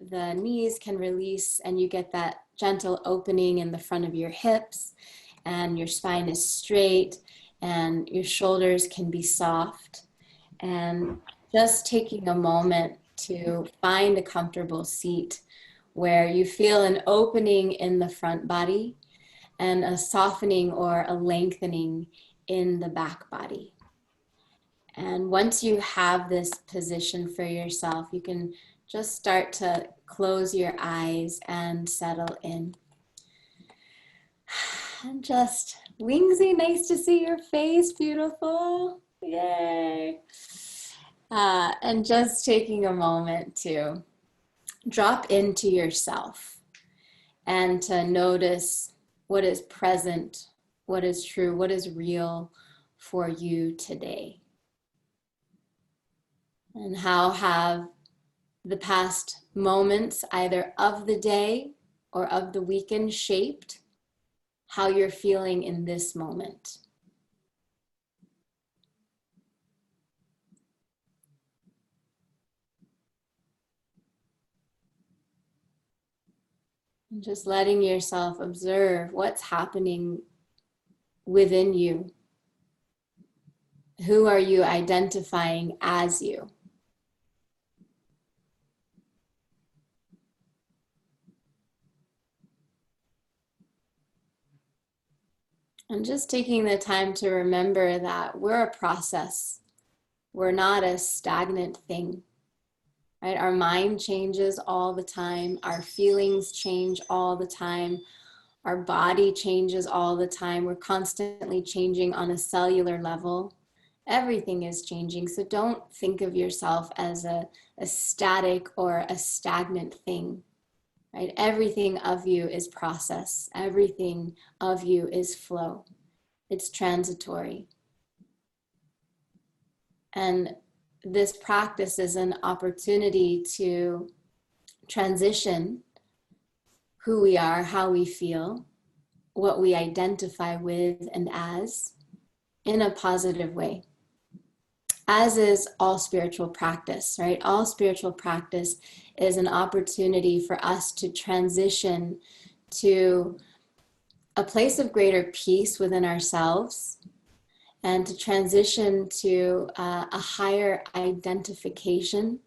the knees can release and you get that gentle opening in the front of your hips, and your spine is straight and your shoulders can be soft. And just taking a moment to find a comfortable seat where you feel an opening in the front body and a softening or a lengthening in the back body. And once you have this position for yourself, you can just start to close your eyes and settle in. And just, Wingsy, nice to see your face, beautiful. Yay. And just taking a moment to drop into yourself and to notice what is present, what is true, what is real for you today. And how have the past moments, either of the day or of the weekend, shaped how you're feeling in this moment? And just letting yourself observe what's happening within you. Who are you identifying as you? And just taking the time to remember that we're a process. We're not a stagnant thing, right? Our mind changes all the time. Our feelings change all the time. Our body changes all the time. We're constantly changing on a cellular level. Everything is changing. So don't think of yourself as a static or a stagnant thing, right? Everything of you is process. Everything of you is flow. It's transitory. And this practice is an opportunity to transition who we are, how we feel, what we identify with and as, in a positive way. As is all spiritual practice, right? All spiritual practice is an opportunity for us to transition to a place of greater peace within ourselves and to transition to a higher identification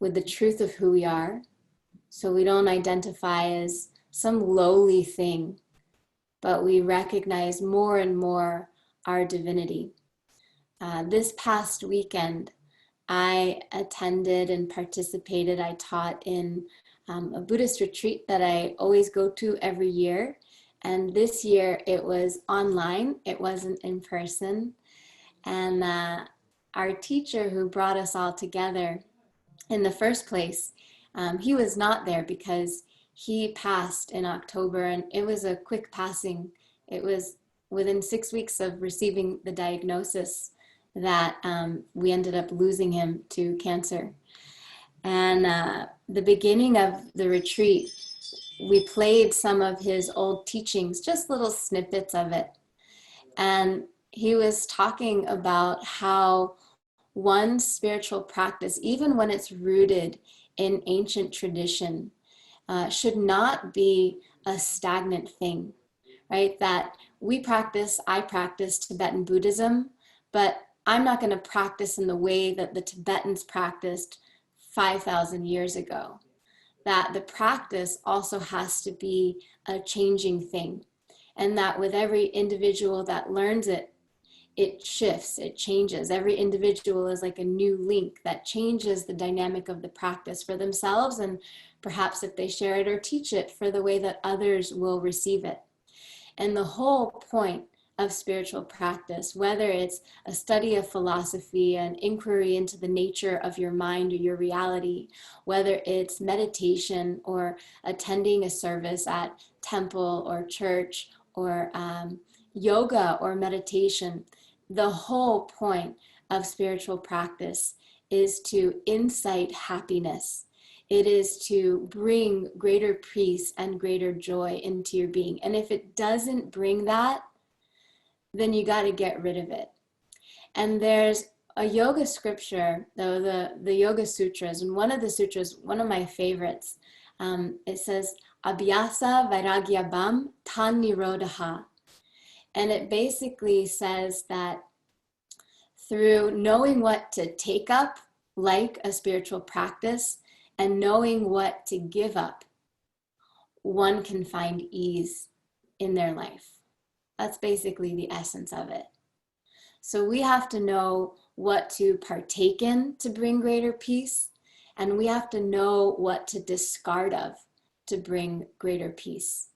with the truth of who we are. So we don't identify as some lowly thing, but we recognize more and more our divinity. This past weekend, I attended and participated, I taught in a Buddhist retreat that I always go to every year. And this year it was online, it wasn't in person. And our teacher who brought us all together in the first place, he was not there because he passed in October, and it was a quick passing. It was within 6 weeks of receiving the diagnosis that we ended up losing him to cancer. And the beginning of the retreat, we played some of his old teachings, just little snippets of it. And he was talking about how one spiritual practice, even when it's rooted in ancient tradition, should not be a stagnant thing, right? That I practice Tibetan Buddhism, but I'm not going to practice in the way that the Tibetans practiced 5,000 years ago. That the practice also has to be a changing thing. And that with every individual that learns it, it shifts, it changes. Every individual is like a new link that changes the dynamic of the practice for themselves, and perhaps if they share it or teach it, for the way that others will receive it. And the whole point of spiritual practice, whether it's a study of philosophy, an inquiry into the nature of your mind or your reality, whether it's meditation or attending a service at temple or church or yoga or meditation, the whole point of spiritual practice is to incite happiness. It is to bring greater peace and greater joy into your being. And if it doesn't bring that, then you got to get rid of it. And there's a yoga scripture, though, the Yoga Sutras, and one of the sutras, one of my favorites, it says, Abhyasa Vairagyabam Tan Nirodha. And it basically says that through knowing what to take up, like a spiritual practice, and knowing what to give up, one can find ease in their life. That's basically the essence of it. So we have to know what to partake in to bring greater peace, and we have to know what to discard of to bring greater peace,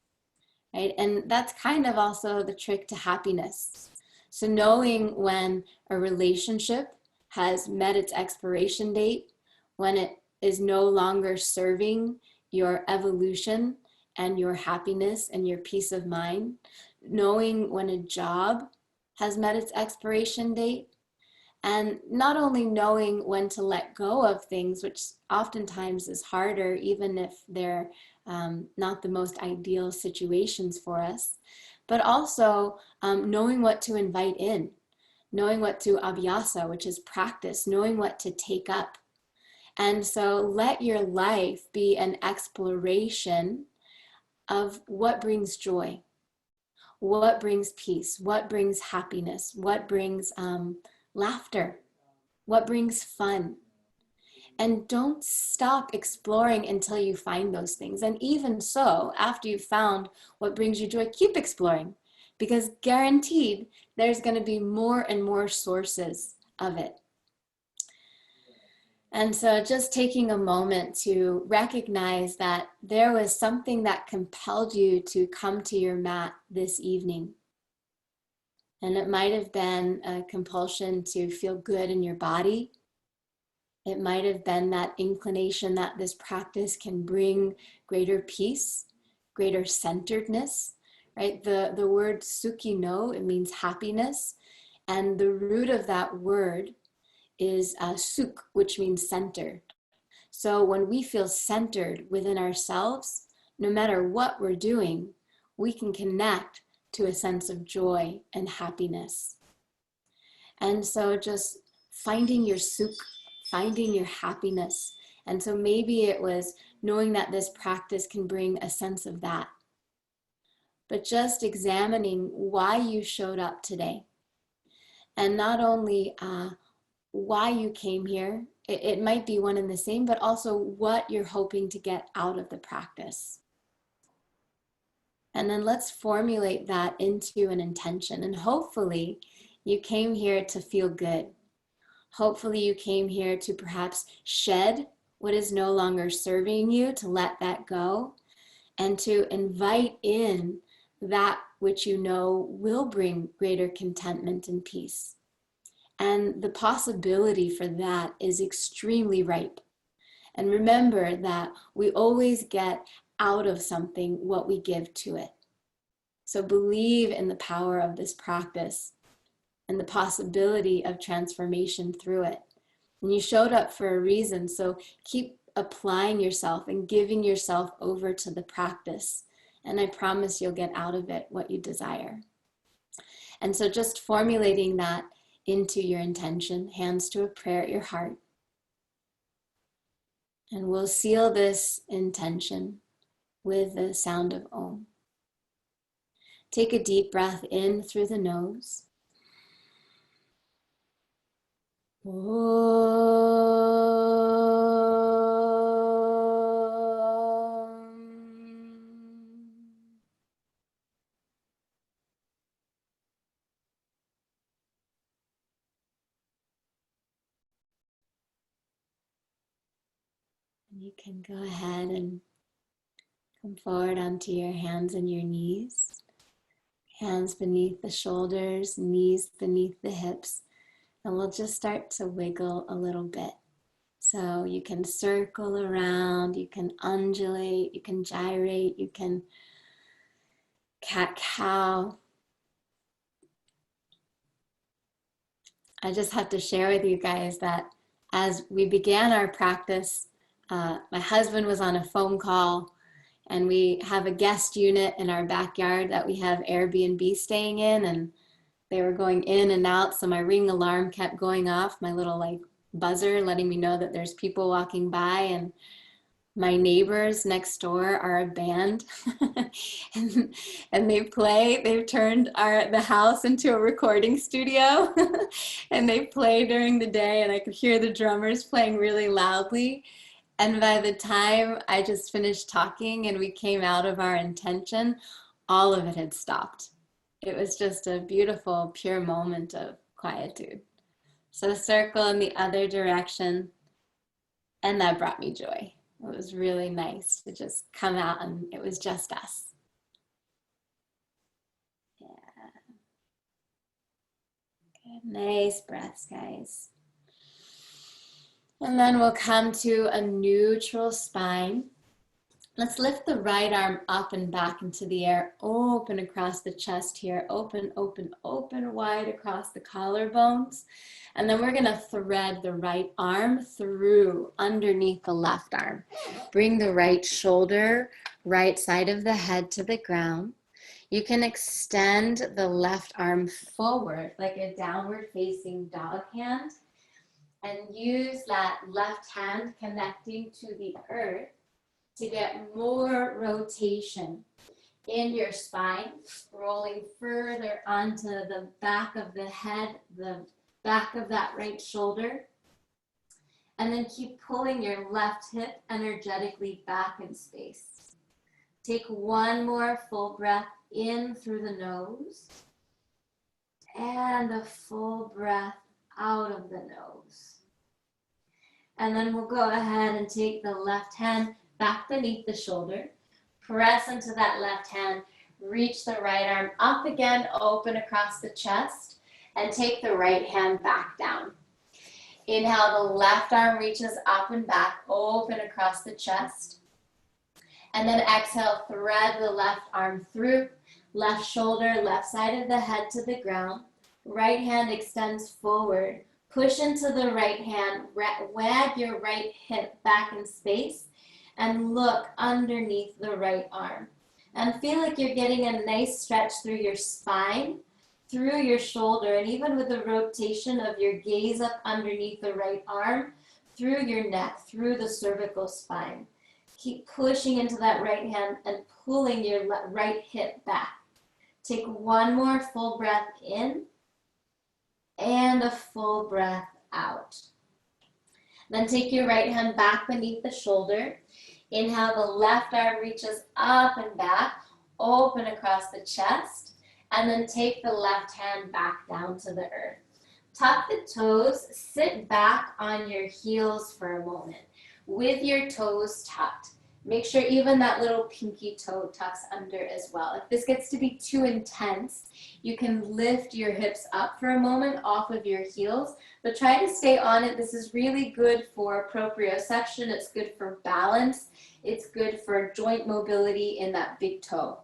right? And that's kind of also the trick to happiness. So knowing when a relationship has met its expiration date, when it is no longer serving your evolution and your happiness and your peace of mind, knowing when a job has met its expiration date, and not only knowing when to let go of things, which oftentimes is harder, even if they're not the most ideal situations for us, but also knowing what to invite in, knowing what to abhyasa, which is practice, knowing what to take up. And so let your life be an exploration of what brings joy, what brings peace, what brings happiness, what brings laughter, what brings fun. And don't stop exploring until you find those things. And even so, after you've found what brings you joy, keep exploring, because guaranteed there's going to be more and more sources of it. And so just taking a moment to recognize that there was something that compelled you to come to your mat this evening. And it might have been a compulsion to feel good in your body. It might have been that inclination that this practice can bring greater peace, greater centeredness, right? The word sukhi no, it means happiness. And the root of that word is sukh, which means centered. So when we feel centered within ourselves, no matter what we're doing, we can connect to a sense of joy and happiness. And so just finding your sukh, finding your happiness. And so maybe it was knowing that this practice can bring a sense of that. But just examining why you showed up today. And not only why you came here, it might be one and the same, but also what you're hoping to get out of the practice. And then let's formulate that into an intention. And hopefully you came here to feel good. Hopefully you came here to perhaps shed what is no longer serving you, to let that go, and to invite in that which you know will bring greater contentment and peace. And the possibility for that is extremely ripe. And remember that we always get out of something what we give to it. So believe in the power of this practice and the possibility of transformation through it. And you showed up for a reason, so keep applying yourself and giving yourself over to the practice. And I promise you'll get out of it what you desire. And so just formulating that into your intention, hands to a prayer at your heart. And we'll seal this intention with the sound of Om. Take a deep breath in through the nose. You can go ahead and come forward onto your hands and your knees. Hands beneath the shoulders, knees beneath the hips. And we'll just start to wiggle a little bit. So you can circle around, you can undulate, you can gyrate, you can cat-cow. I just have to share with you guys that as we began our practice, my husband was on a phone call, and we have a guest unit in our backyard that we have Airbnb staying in, and they were going in and out, so my ring alarm kept going off, my little like buzzer letting me know that there's people walking by. And my neighbors next door are a band and they've turned the house into a recording studio and they play during the day, and I could hear the drummers playing really loudly. And by the time I just finished talking and we came out of our intention, all of it had stopped. It was just a beautiful, pure moment of quietude. So circle in the other direction, and that brought me joy. It was really nice to just come out and it was just us. Yeah. Good. Nice breaths, guys. And then we'll come to a neutral spine. Let's lift the right arm up and back into the air, open across the chest here, open, open, open, wide across the collarbones. And then we're gonna thread the right arm through underneath the left arm. Bring the right shoulder, right side of the head to the ground. You can extend the left arm forward like a downward facing dog hand and use that left hand connecting to the earth to get more rotation in your spine, rolling further onto the back of the head, the back of that right shoulder. And then keep pulling your left hip energetically back in space. Take one more full breath in through the nose and a full breath out of the nose. And then we'll go ahead and take the left hand back beneath the shoulder, press into that left hand, reach the right arm up again, open across the chest, and take the right hand back down. Inhale, the left arm reaches up and back, open across the chest. And then exhale, thread the left arm through, left shoulder, left side of the head to the ground. Right hand extends forward. Push into the right hand, wag your right hip back in space, and look underneath the right arm. And feel like you're getting a nice stretch through your spine, through your shoulder, and even with the rotation of your gaze up underneath the right arm, through your neck, through the cervical spine. Keep pushing into that right hand and pulling your right hip back. Take one more full breath in and a full breath out. Then take your right hand back beneath the shoulder. Inhale, the left arm reaches up and back, open across the chest, and then take the left hand back down to the earth. Tuck the toes, sit back on your heels for a moment with your toes tucked. Make sure even that little pinky toe tucks under as well. If this gets to be too intense, you can lift your hips up for a moment off of your heels, but try to stay on it. This is really good for proprioception. It's good for balance. It's good for joint mobility in that big toe.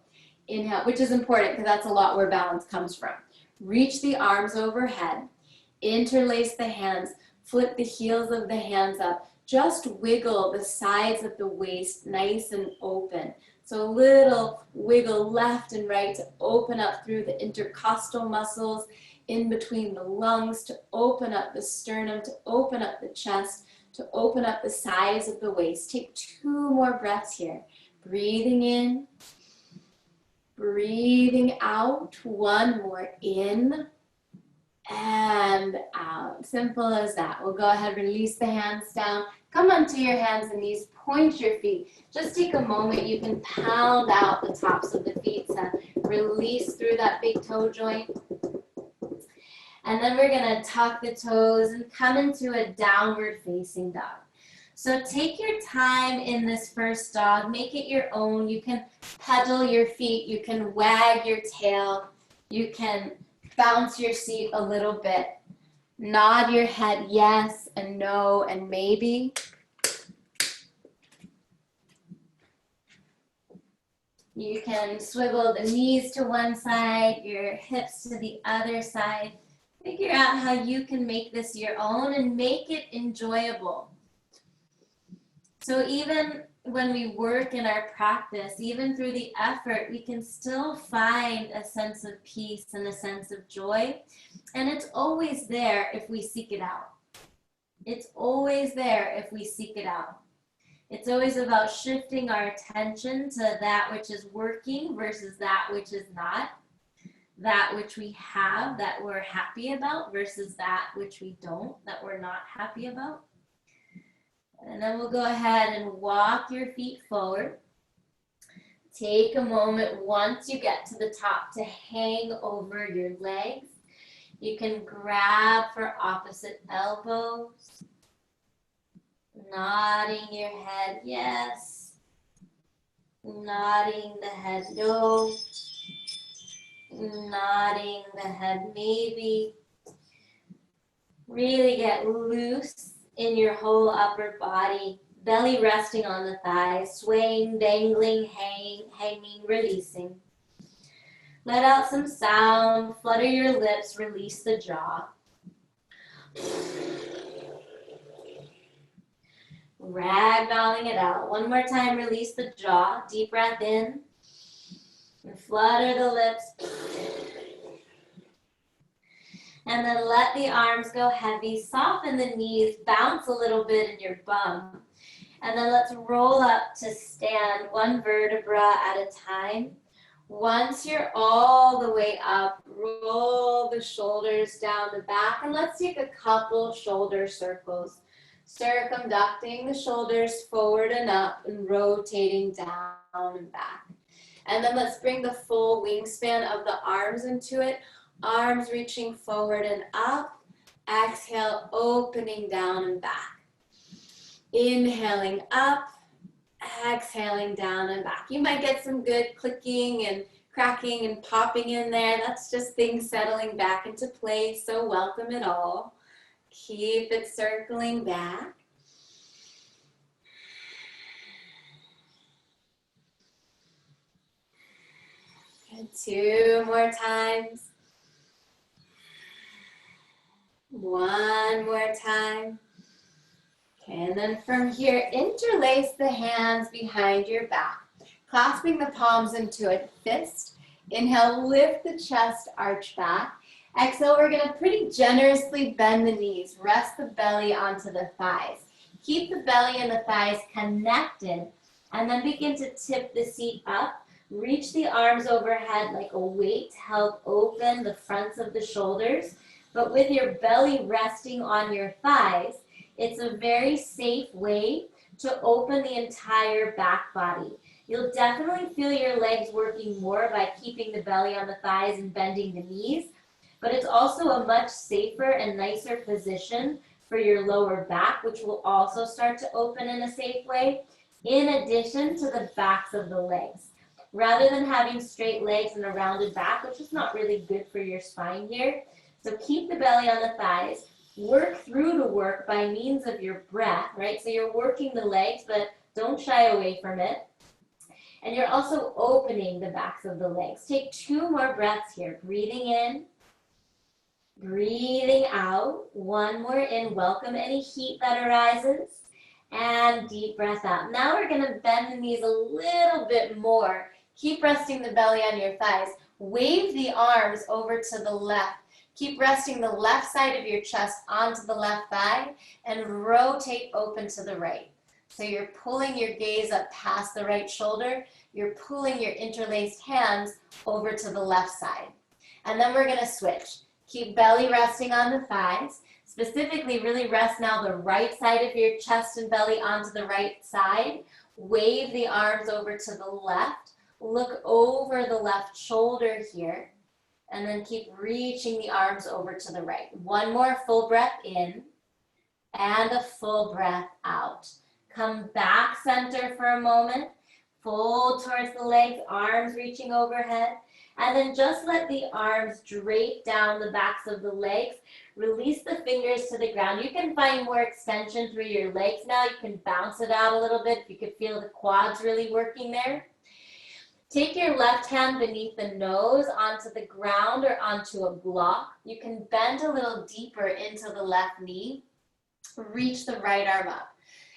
Inhale, which is important because that's a lot where balance comes from. Reach the arms overhead, interlace the hands, flip the heels of the hands up. Just wiggle the sides of the waist nice and open. So a little wiggle left and right to open up through the intercostal muscles in between the lungs, to open up the sternum, to open up the chest, to open up the sides of the waist. Take two more breaths here. Breathing in, breathing out. One more in and out. Simple as that. We'll go ahead, release the hands down. Come onto your hands and knees, point your feet. Just take a moment. You can pound out the tops of the feet to release through that big toe joint. And then we're gonna tuck the toes and come into a downward facing dog. So take your time in this first dog, make it your own. You can pedal your feet, you can wag your tail, you can bounce your seat a little bit. Nod your head yes and no and maybe. You can swivel the knees to one side, your hips to the other side. Figure out how you can make this your own and make it enjoyable. So even when we work in our practice, even through the effort, we can still find a sense of peace and a sense of joy. And it's always there if we seek it out. It's always there if we seek it out. It's always about shifting our attention to that which is working versus that which is not. That which we have that we're happy about versus that which we don't, that we're not happy about. And then we'll go ahead and walk your feet forward. Take a moment once you get to the top to hang over your legs. You can grab for opposite elbows. Nodding your head, yes. Nodding the head, no. Nodding the head, maybe. Really get loose in your whole upper body. Belly resting on the thighs, swaying, dangling, hanging, releasing. Let out some sound, flutter your lips, release the jaw. Ragdolling it out. One more time, release the jaw. Deep breath in. And flutter the lips. And then let the arms go heavy. Soften the knees. Bounce a little bit in your bum. And then let's roll up to stand one vertebra at a time. Once you're all the way up, roll the shoulders down the back. And let's take a couple shoulder circles. Circumducting the shoulders forward and up and rotating down and back. And then let's bring the full wingspan of the arms into it. Arms reaching forward and up. Exhale, opening down and back. Inhaling up, exhaling down and back. You might get some good clicking and cracking and popping in there. That's just things settling back into place, so welcome it all. Keep it circling back. And 2 more times. 1 more time. Okay, and then from here, interlace the hands behind your back, clasping the palms into a fist. Inhale, lift the chest, arch back. Exhale, we're gonna pretty generously bend the knees. Rest the belly onto the thighs. Keep the belly and the thighs connected, and then begin to tip the seat up. Reach the arms overhead like a weight to help open the fronts of the shoulders. But with your belly resting on your thighs, it's a very safe way to open the entire back body. You'll definitely feel your legs working more by keeping the belly on the thighs and bending the knees, but it's also a much safer and nicer position for your lower back, which will also start to open in a safe way, in addition to the backs of the legs. Rather than having straight legs and a rounded back, which is not really good for your spine here, so keep the belly on the thighs. Work through the work by means of your breath, right? So you're working the legs, but don't shy away from it. And you're also opening the backs of the legs. Take 2 more breaths here. Breathing in, breathing out. 1 more in. Welcome any heat that arises. And deep breath out. Now we're going to bend the knees a little bit more. Keep resting the belly on your thighs. Wave the arms over to the left. Keep resting the left side of your chest onto the left thigh and rotate open to the right. So you're pulling your gaze up past the right shoulder. You're pulling your interlaced hands over to the left side. And then we're going to switch. Keep belly resting on the thighs. Specifically, really rest now the right side of your chest and belly onto the right side. Wave the arms over to the left. Look over the left shoulder here. And then keep reaching the arms over to the right. 1 more full breath in and a full breath out. Come back center for a moment. Fold towards the legs, arms reaching overhead. And then just let the arms drape down the backs of the legs. Release the fingers to the ground. You can find more extension through your legs now. You can bounce it out a little bit if you could feel the quads really working there. Take your left hand beneath the nose onto the ground or onto a block. You can bend a little deeper into the left knee. Reach the right arm up.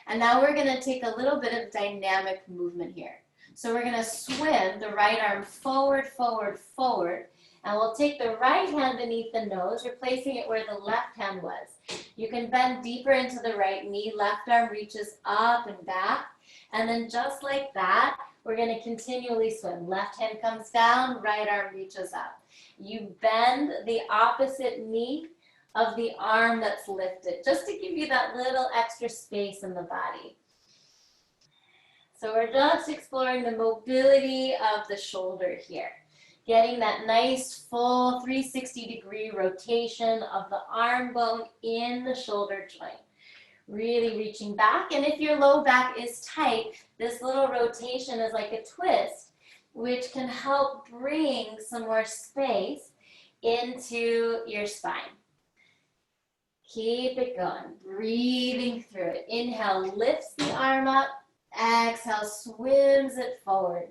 And now we're going to take a little bit of dynamic movement here. So we're going to swim the right arm forward, forward, forward. And we'll take the right hand beneath the nose, replacing it where the left hand was. You can bend deeper into the right knee. Left arm reaches up and back. And then just like that, we're going to continually swim. Left hand comes down, right arm reaches up. You bend the opposite knee of the arm that's lifted, just to give you that little extra space in the body. So we're just exploring the mobility of the shoulder here. Getting that nice full 360-degree rotation of the arm bone in the shoulder joint. Really reaching back. And if your low back is tight, this little rotation is like a twist, which can help bring some more space into your spine. Keep it going. Breathing through it. Inhale, lifts the arm up. Exhale, swims it forward.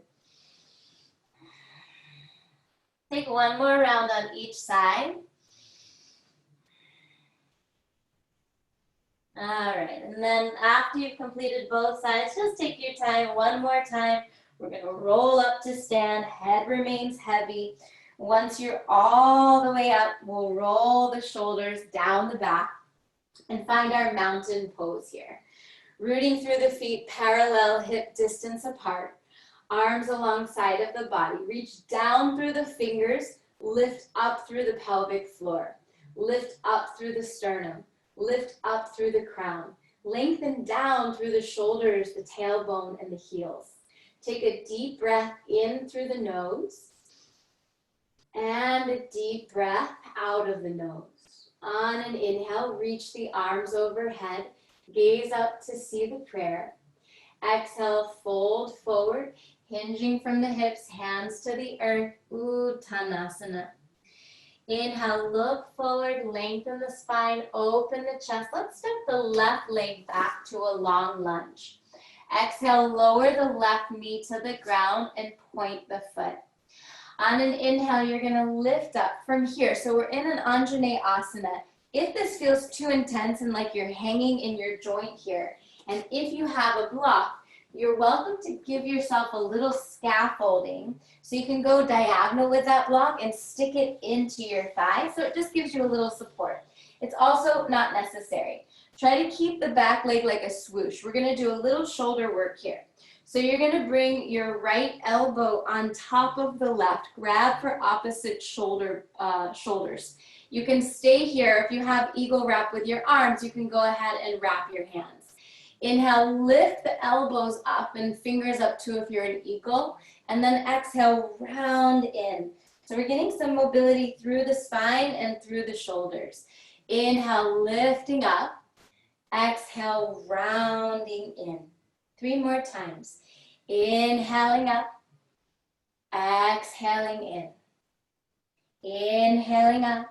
Take one more round on each side. All right, and then after you've completed both sides, just take your time, one more time. We're gonna roll up to stand, head remains heavy. Once you're all the way up, we'll roll the shoulders down the back and find our mountain pose here. Rooting through the feet, parallel hip distance apart. Arms alongside of the body. Reach down through the fingers, lift up through the pelvic floor. Lift up through the sternum. Lift up through the crown. Lengthen down through the shoulders, the tailbone, and the heels. Take a deep breath in through the nose. And a deep breath out of the nose. On an inhale, reach the arms overhead. Gaze up to see the prayer. Exhale, fold forward. Hinging from the hips, hands to the earth, Uttanasana. Inhale, look forward, lengthen the spine, open the chest. Let's step the left leg back to a long lunge. Exhale, lower the left knee to the ground and point the foot. On an inhale, you're gonna lift up from here. So we're in an Anjaneyasana asana. If this feels too intense and like you're hanging in your joint here, and if you have a block, you're welcome to give yourself a little scaffolding so you can go diagonal with that block and stick it into your thigh, so it just gives you a little support. It's also not necessary. Try to keep the back leg like a swoosh. We're gonna do a little shoulder work here. So you're gonna bring your right elbow on top of the left, grab for opposite shoulders. You can stay here. If you have eagle wrap with your arms, you can go ahead and wrap your hands. Inhale, lift the elbows up and fingers up too if you're an eagle. And then exhale, round in. So we're getting some mobility through the spine and through the shoulders. Inhale, lifting up. Exhale, rounding in. 3 more times. Inhaling up. Exhaling in. Inhaling up.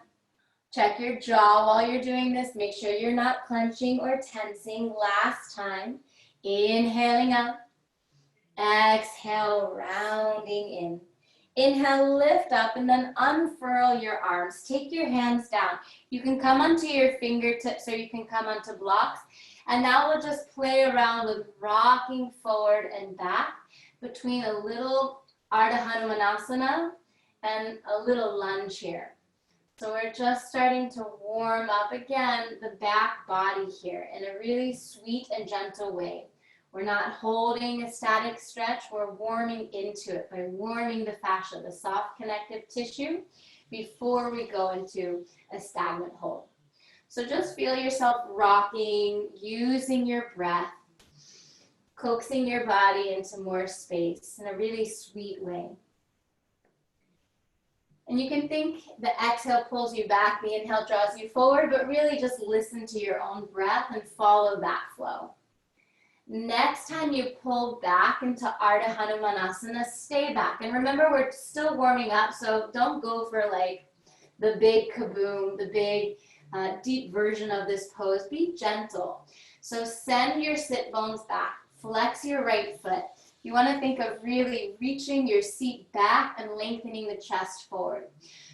Check your jaw while you're doing this. Make sure you're not clenching or tensing. Last time. Inhaling up. Exhale, rounding in. Inhale, lift up and then unfurl your arms. Take your hands down. You can come onto your fingertips or you can come onto blocks. And now we'll just play around with rocking forward and back between a little Ardha Hanumanasana and a little lunge here. So we're just starting to warm up again the back body here in a really sweet and gentle way. We're not holding a static stretch, we're warming into it by warming the fascia, the soft connective tissue, before we go into a stagnant hold. So just feel yourself rocking, using your breath, coaxing your body into more space in a really sweet way. And you can think the exhale pulls you back, the inhale draws you forward, but really just listen to your own breath and follow that flow. Next time you pull back into Ardha Hanumanasana, stay back. And remember, we're still warming up, so don't go for like the big kaboom, the big deep version of this pose. Be gentle. So send your sit bones back, flex your right foot. You want to think of really reaching your seat back and lengthening the chest forward.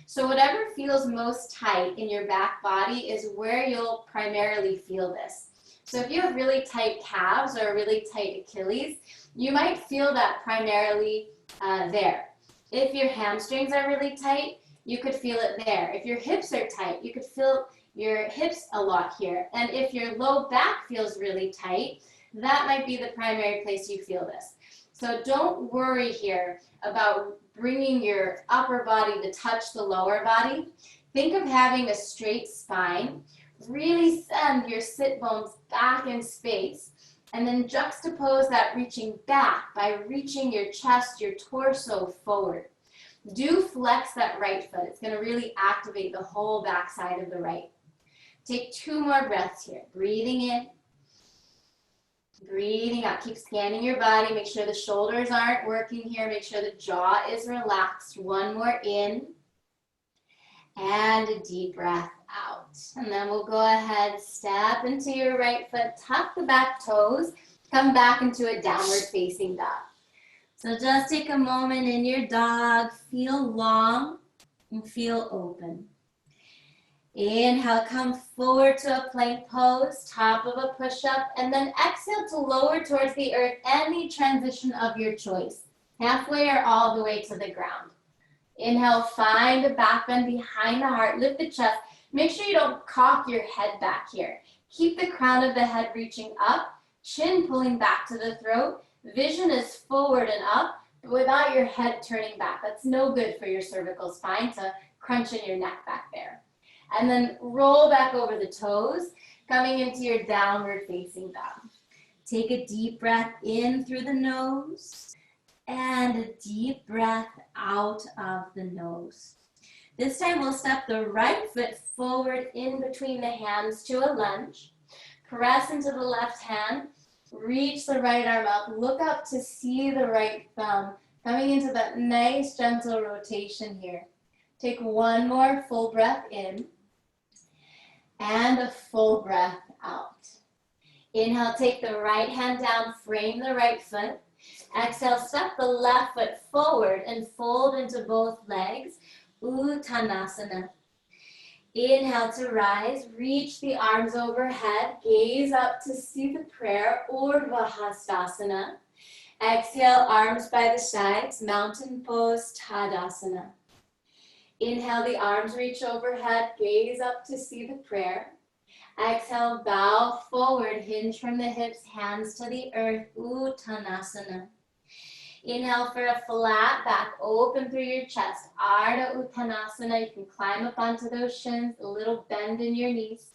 So whatever feels most tight in your back body is where you'll primarily feel this. So if you have really tight calves or really tight Achilles, you might feel that primarily there. If your hamstrings are really tight, you could feel it there. If your hips are tight, you could feel your hips a lot here. And if your low back feels really tight, that might be the primary place you feel this. So don't worry here about bringing your upper body to touch the lower body. Think of having a straight spine. Really send your sit bones back in space, and then juxtapose that reaching back by reaching your chest, your torso forward. Do flex that right foot. It's going to really activate the whole back side of the right. Take 2 more breaths here. Breathing in, breathing out. Keep scanning your body. Make sure the shoulders aren't working here. Make sure the jaw is relaxed. 1 more in, and a deep breath out. And then we'll go ahead, step into your right foot, tuck the back toes, come back into a downward facing dog. So just take a moment in your dog, feel long and feel open. Inhale, come forward to a plank pose, top of a push-up, and then exhale to lower towards the earth, any transition of your choice, halfway or all the way to the ground. Inhale, find a back bend behind the heart, lift the chest. Make sure you don't cock your head back here. Keep the crown of the head reaching up, chin pulling back to the throat. Vision is forward and up, but without your head turning back. That's no good for your cervical spine to crunch in your neck back there. And then roll back over the toes, coming into your downward facing dog. Take a deep breath in through the nose and a deep breath out of the nose. This time we'll step the right foot forward in between the hands to a lunge. Press into the left hand, reach the right arm up, look up to see the right thumb, coming into that nice gentle rotation here. Take 1 more full breath in and a full breath out. Inhale, take the right hand down, frame the right foot. Exhale, step the left foot forward and fold into both legs. Uttanasana. Inhale to rise, reach the arms overhead, gaze up to see the prayer, Urdhva Hastasana. Exhale, arms by the sides, mountain pose, Tadasana. Inhale, the arms reach overhead, gaze up to see the prayer. Exhale, bow forward, hinge from the hips, hands to the earth, Uttanasana. Inhale for a flat back, open through your chest, Ardha Uttanasana. You can climb up onto those shins, a little bend in your knees.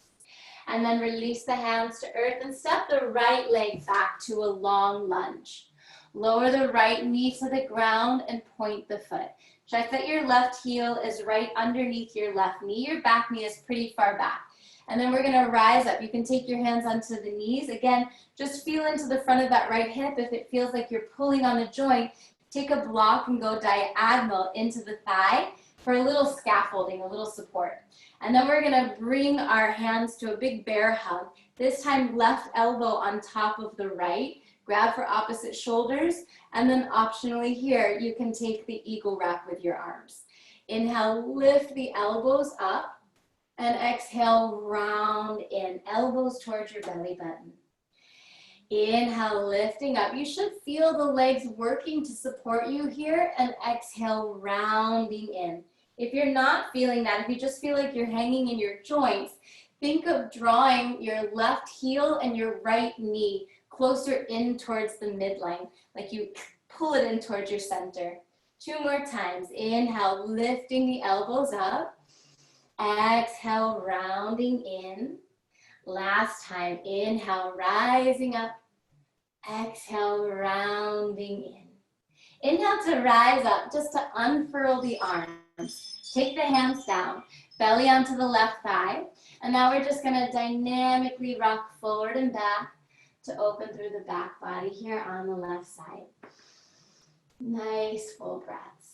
And then release the hands to earth and step the right leg back to a long lunge. Lower the right knee to the ground and point the foot. Check that your left heel is right underneath your left knee. Your back knee is pretty far back. And then we're going to rise up. You can take your hands onto the knees. Again, just feel into the front of that right hip. If it feels like you're pulling on a joint, take a block and go diagonal into the thigh for a little scaffolding, a little support. And then we're going to bring our hands to a big bear hug. This time, left elbow on top of the right. Grab for opposite shoulders. And then optionally here, you can take the eagle wrap with your arms. Inhale, lift the elbows up. And exhale, round in, elbows towards your belly button. Inhale, lifting up. You should feel the legs working to support you here, and exhale, rounding in. If you're not feeling that, if you just feel like you're hanging in your joints, think of drawing your left heel and your right knee closer in towards the midline, like you pull it in towards your center. 2 more times. Inhale, lifting the elbows up. Exhale, rounding in. Last time, inhale, rising up. Exhale, rounding in. Inhale to rise up, just to unfurl the arms. Take the hands down, belly onto the left thigh. And now we're just gonna dynamically rock forward and back to open through the back body here on the left side. Nice full breaths.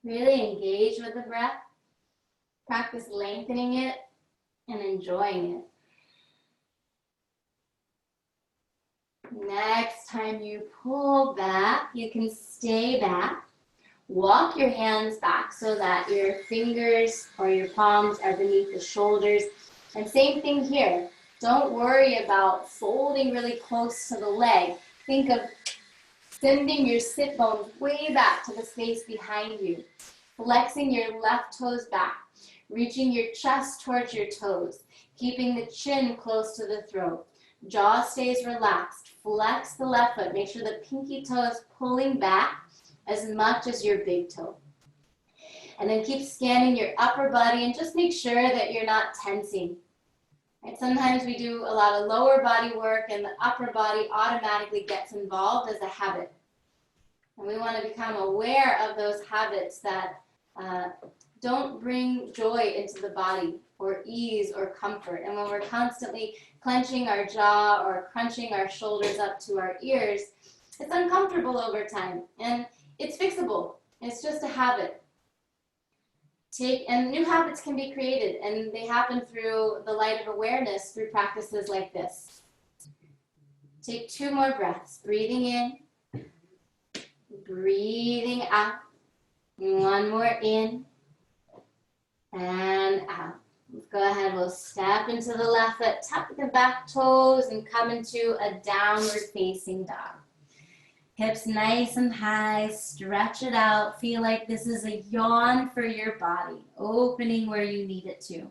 Really engage with the breath. Practice lengthening it and enjoying it. Next time you pull back, you can stay back. Walk your hands back so that your fingers or your palms are beneath the shoulders. And same thing here. Don't worry about folding really close to the leg. Think of sending your sit bones way back to the space behind you. Flexing your left toes back. Reaching your chest towards your toes. Keeping the chin close to the throat. Jaw stays relaxed. Flex the left foot. Make sure the pinky toe is pulling back as much as your big toe. And then keep scanning your upper body and just make sure that you're not tensing. Right? Sometimes we do a lot of lower body work and the upper body automatically gets involved as a habit. And we want to become aware of those habits that don't bring joy into the body or ease or comfort. And when we're constantly clenching our jaw or crunching our shoulders up to our ears, it's uncomfortable over time. And it's fixable. It's just a habit. And new habits can be created, and they happen through the light of awareness through practices like this. Take 2 more breaths. Breathing in, breathing out. 1 more in and out. Let's go ahead. We'll step into the left foot, tap the back toes, and come into a downward facing dog. Hips nice and high, stretch it out. Feel like this is a yawn for your body, opening where you need it to.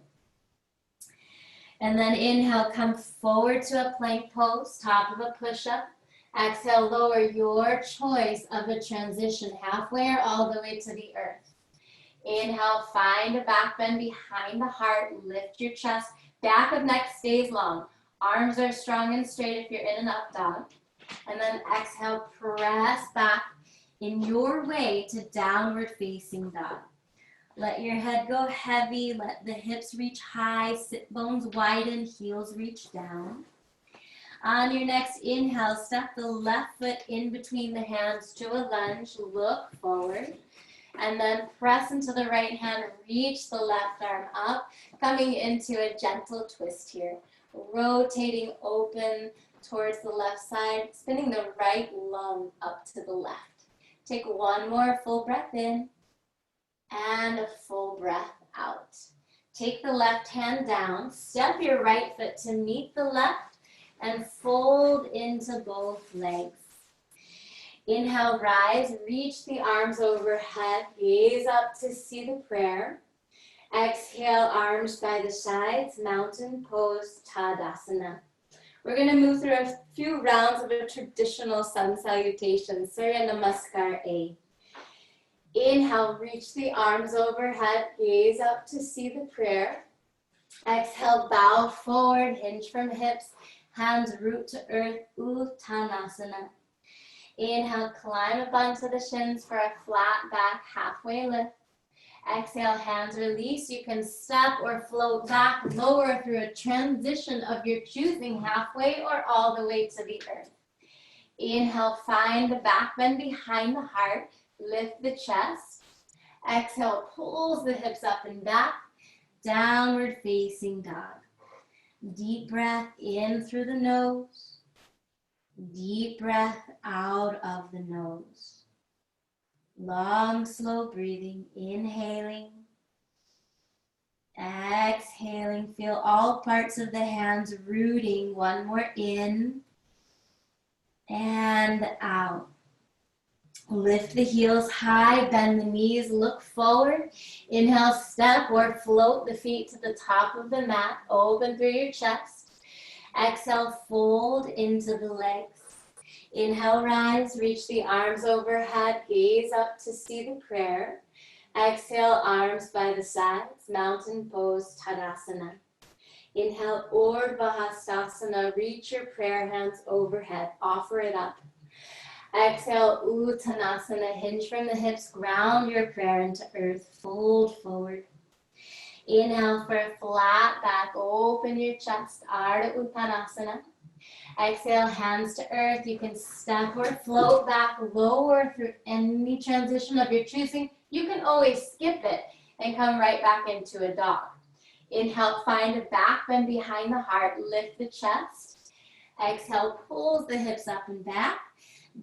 And then inhale, come forward to a plank pose, top of a push-up. Exhale, lower your choice of a transition, halfway or all the way to the earth. Inhale, find a back bend behind the heart, lift your chest. Back of neck stays long. Arms are strong and straight if you're in an up dog. And then exhale, press back in your way to downward facing dog. Let your head go heavy, let the hips reach high, sit bones widen, heels reach down. On your next inhale, step the left foot in between the hands to a lunge, look forward. And then press into the right hand, reach the left arm up, coming into a gentle twist here. Rotating open towards the left side, spinning the right lung up to the left. Take 1 more full breath in and a full breath out. Take the left hand down, step your right foot to meet the left and fold into both legs. Inhale, rise, reach the arms overhead, gaze up to see the prayer. Exhale, arms by the sides, mountain pose, Tadasana. We're going to move through a few rounds of a traditional sun salutation, Surya Namaskar A. Inhale, reach the arms overhead, gaze up to see the prayer. Exhale, bow forward, hinge from hips, hands root to earth, Uttanasana. Inhale, climb up onto the shins for a flat back, halfway lift. Exhale, hands release. You can step or float back, lower through a transition of your choosing, halfway or all the way to the earth. Inhale, find the back bend behind the heart. Lift the chest. Exhale, pulls the hips up and back. Downward facing dog. Deep breath in through the nose. Deep breath out of the nose. Long, slow breathing, inhaling, exhaling. Feel all parts of the hands rooting. 1 more in and out. Lift the heels high, bend the knees, look forward. Inhale, step or float the feet to the top of the mat. Open through your chest. Exhale, fold into the legs. Inhale, rise, reach the arms overhead, gaze up to see the prayer. Exhale, arms by the sides, mountain pose, Tadasana. Inhale, Urdhva Hastasana, reach your prayer hands overhead, offer it up. Exhale, Uttanasana, hinge from the hips, ground your prayer into earth, fold forward. Inhale for a flat back, open your chest, Ardha Uttanasana. Exhale, hands to earth. You can step or float back, lower through any transition of your choosing. You can always skip it and come right back into a dog. Inhale, find a back bend behind the heart, lift the chest. Exhale, pulls the hips up and back.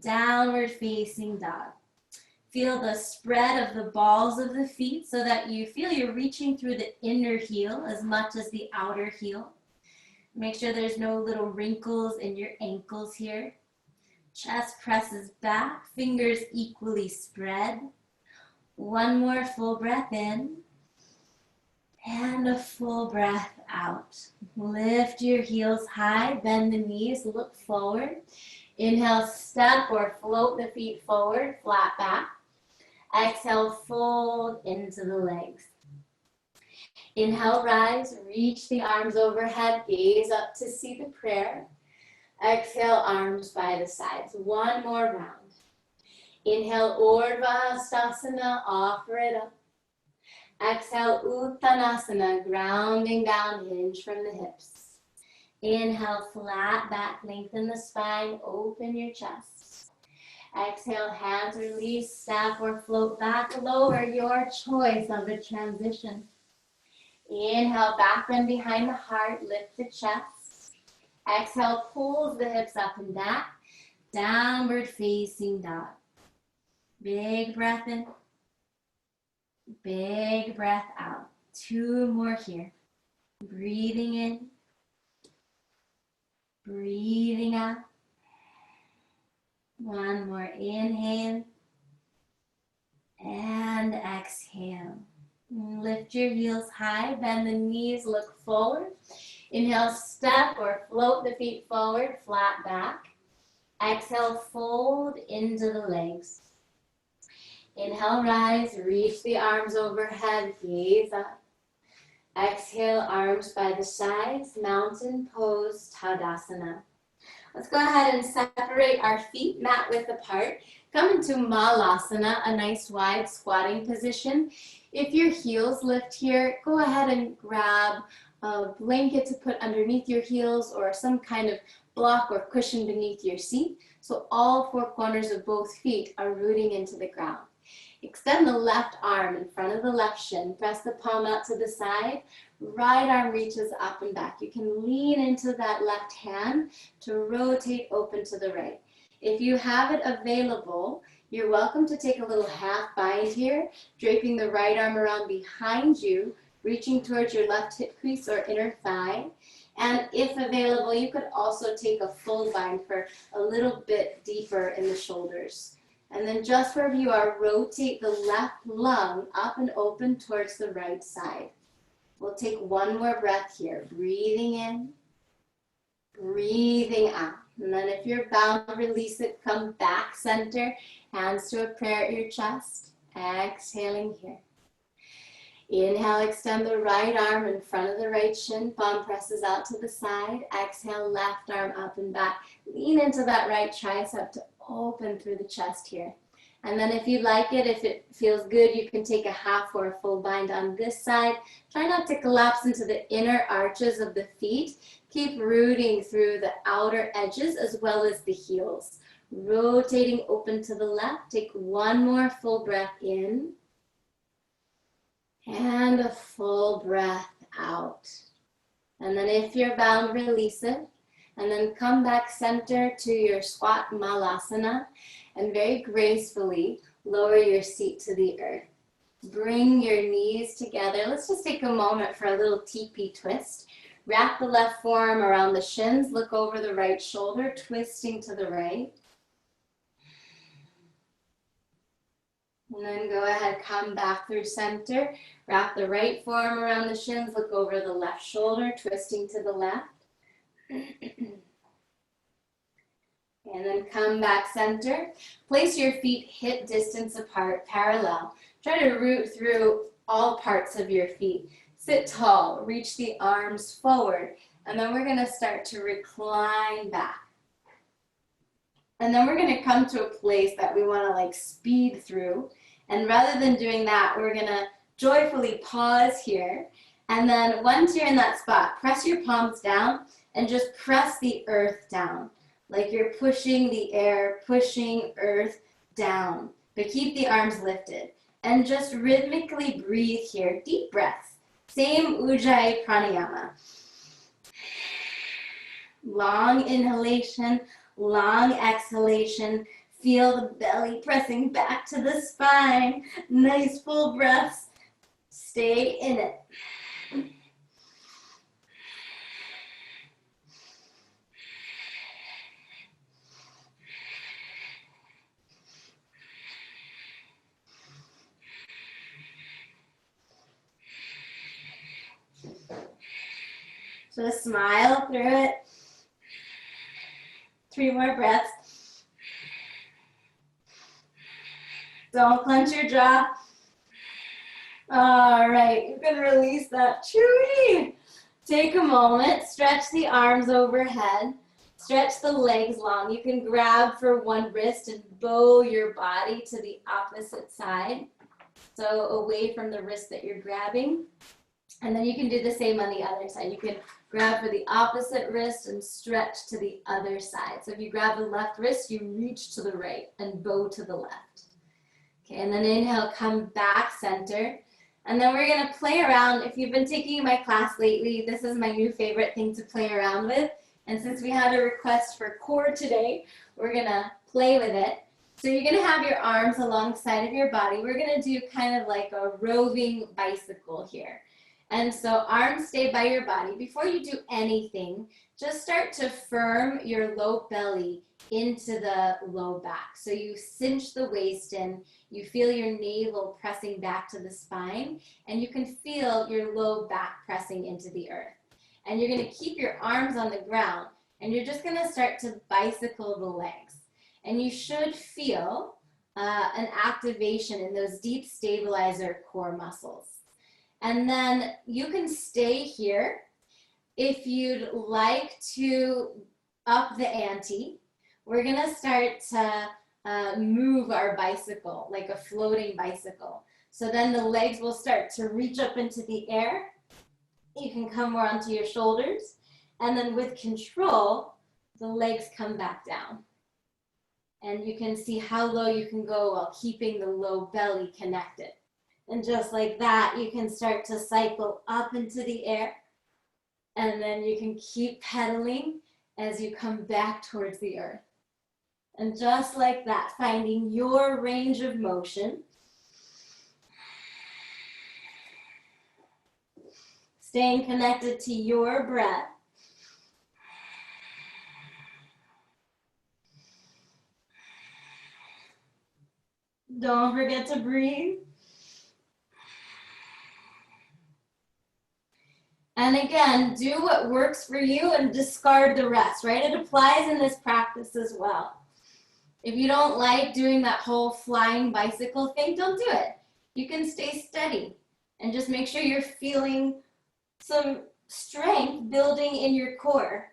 Downward facing dog. Feel the spread of the balls of the feet so that you feel you're reaching through the inner heel as much as the outer heel. Make sure there's no little wrinkles in your ankles here. Chest presses back, fingers equally spread. One more full breath in. And a full breath out. Lift your heels high, bend the knees, look forward. Inhale, step or float the feet forward, flat back. Exhale, fold into the legs. Inhale, rise, reach the arms overhead, gaze up to see the prayer. Exhale, arms by the sides. One more round. Inhale, Urdhva Hastasana, offer it up. Exhale, Uttanasana, grounding down, hinge from the hips. Inhale, flat back, lengthen the spine, open your chest. Exhale, hands release, step or float back, lower, your choice of a transition. Inhale, back bend behind the heart, lift the chest. Exhale, pulls the hips up and back, downward facing dog. Big breath in. Big breath out. Two more here. Breathing in. Breathing out. One more inhale. And exhale. Lift your heels high. Bend the knees. Look forward. Inhale, step or float the feet forward. Flat back. Exhale, fold into the legs. Inhale, rise, reach the arms overhead, gaze up. Exhale, arms by the sides, mountain pose, Tadasana. Let's go ahead and separate our feet mat width apart. Come into Malasana, a nice wide squatting position. If your heels lift here, go ahead and grab a blanket to put underneath your heels or some kind of block or cushion beneath your seat. So all four corners of both feet are rooting into the ground. Extend the left arm in front of the left shin. Press the palm out to the side. Right arm reaches up and back. You can lean into that left hand to rotate open to the right. If you have it available, you're welcome to take a little half bind here, draping the right arm around behind you, reaching towards your left hip crease or inner thigh. And if available, you could also take a full bind for a little bit deeper in the shoulders. And then just wherever you are, rotate the left lung up and open towards the right side. We'll take one more breath here. Breathing in, breathing out. And then if you're bound, release it. Come back center, hands to a prayer at your chest. Exhaling here. Inhale, extend the right arm in front of the right shin. Palm presses out to the side. Exhale, left arm up and back. Lean into that right tricep to open through the chest here. And then if you like it, if it feels good, you can take a half or a full bind on this side. Try not to collapse into the inner arches of the feet. Keep rooting through the outer edges as well as the heels. Rotating open to the left. Take one more full breath in. And a full breath out. And then if you're bound, release it. And then come back center to your squat malasana and very gracefully lower your seat to the earth. Bring your knees together. Let's just take a moment for a little teepee twist. Wrap the left forearm around the shins. Look over the right shoulder, twisting to the right. And then go ahead, come back through center. Wrap the right forearm around the shins. Look over the left shoulder, twisting to the left. And then come back center. Place your feet hip distance apart, parallel. Try to root through all parts of your feet. Sit tall, reach the arms forward, and then we're gonna start to recline back. And then we're gonna come to a place that we wanna like speed through. And rather than doing that, we're gonna joyfully pause here. And then once you're in that spot, press your palms down and just press the earth down. Like you're pushing the air, pushing earth down. But keep the arms lifted. And just rhythmically breathe here. Deep breaths. Same Ujjayi pranayama. Long inhalation, long exhalation. Feel the belly pressing back to the spine. Nice full breaths. Stay in it. Just smile through it. 3 more breaths. Don't clench your jaw. All right, you can release that. Chewy. Take a moment, stretch the arms overhead, stretch the legs long. You can grab for one wrist and bow your body to the opposite side. So away from the wrist that you're grabbing. And then you can do the same on the other side. You can grab for the opposite wrist and stretch to the other side. So if you grab the left wrist, you reach to the right and bow to the left. Okay, and then inhale, come back center. And then we're gonna play around. If you've been taking my class lately, this is my new favorite thing to play around with. And since we had a request for core today, we're gonna play with it. So you're gonna have your arms alongside of your body. We're gonna do kind of like a roving bicycle here. And so arms stay by your body. Before you do anything, just start to firm your low belly into the low back. So you cinch the waist in, you feel your navel pressing back to the spine, and you can feel your low back pressing into the earth. And you're gonna keep your arms on the ground, and you're just gonna start to bicycle the legs. And you should feel an activation in those deep stabilizer core muscles. And then you can stay here. If you'd like to up the ante, we're gonna start to move our bicycle, like a floating bicycle. So then the legs will start to reach up into the air. You can come more onto your shoulders. And then with control, the legs come back down. And you can see how low you can go while keeping the low belly connected. And just like that, you can start to cycle up into the air. And then you can keep pedaling as you come back towards the earth. And just like that, finding your range of motion. Staying connected to your breath. Don't forget to breathe. And again, do what works for you and discard the rest, right? It applies in this practice as well. If you don't like doing that whole flying bicycle thing, don't do it. You can stay steady and just make sure you're feeling some strength building in your core.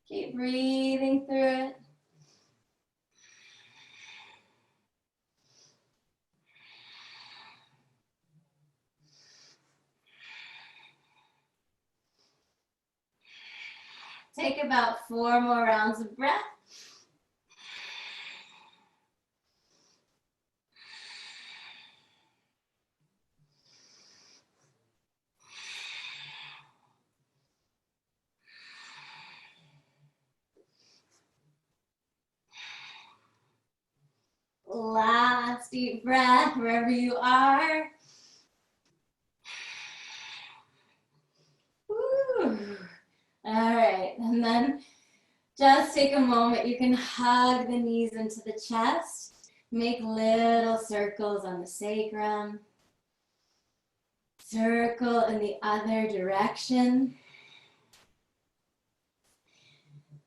Keep breathing through it. Take about 4 more rounds of breath. Last deep breath wherever you are. Woo. All right, and then just take a moment. You can hug the knees into the chest. Make little circles on the sacrum. Circle in the other direction.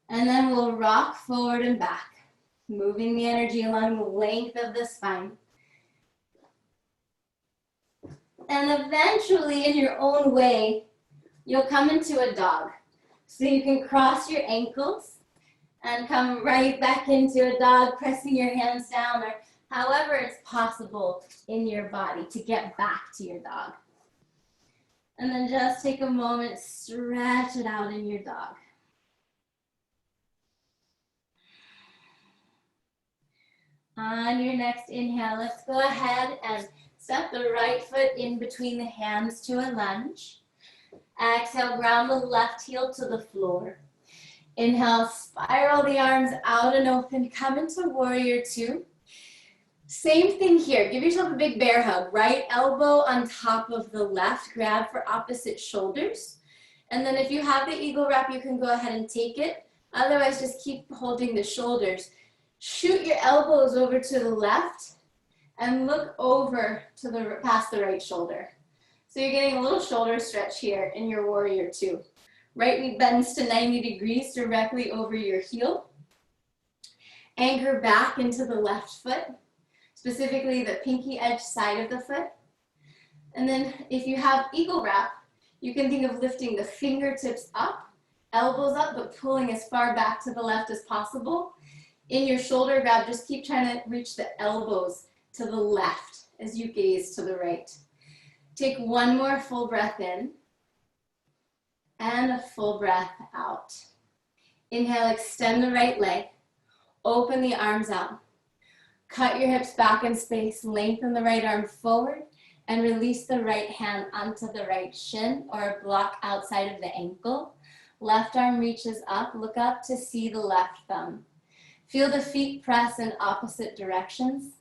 And then we'll rock forward and back, moving the energy along the length of the spine. And eventually, in your own way, you'll come into a dog. So you can cross your ankles and come right back into a dog, pressing your hands down, or however it's possible in your body to get back to your dog. And then just take a moment, stretch it out in your dog. On your next inhale, let's go ahead and step the right foot in between the hands to a lunge. Exhale, ground the left heel to the floor. Inhale, spiral the arms out and open. Come into warrior two. Same thing here. Give yourself a big bear hug. Right elbow on top of the left. Grab for opposite shoulders. And then if you have the eagle wrap, you can go ahead and take it. Otherwise, just keep holding the shoulders. Shoot your elbows over to the left and look over to the past the right shoulder. So you're getting a little shoulder stretch here in your warrior two. Right knee bends to 90 degrees directly over your heel. Anchor back into the left foot, specifically the pinky edge side of the foot. And then if you have eagle wrap, you can think of lifting the fingertips up, elbows up, but pulling as far back to the left as possible. In your shoulder grab, just keep trying to reach the elbows to the left as you gaze to the right. Take one more full breath in and a full breath out. Inhale, extend the right leg, open the arms out. Cut your hips back in space, lengthen the right arm forward, and release the right hand onto the right shin or block outside of the ankle. Left arm reaches up, look up to see the left thumb. Feel the feet press in opposite directions.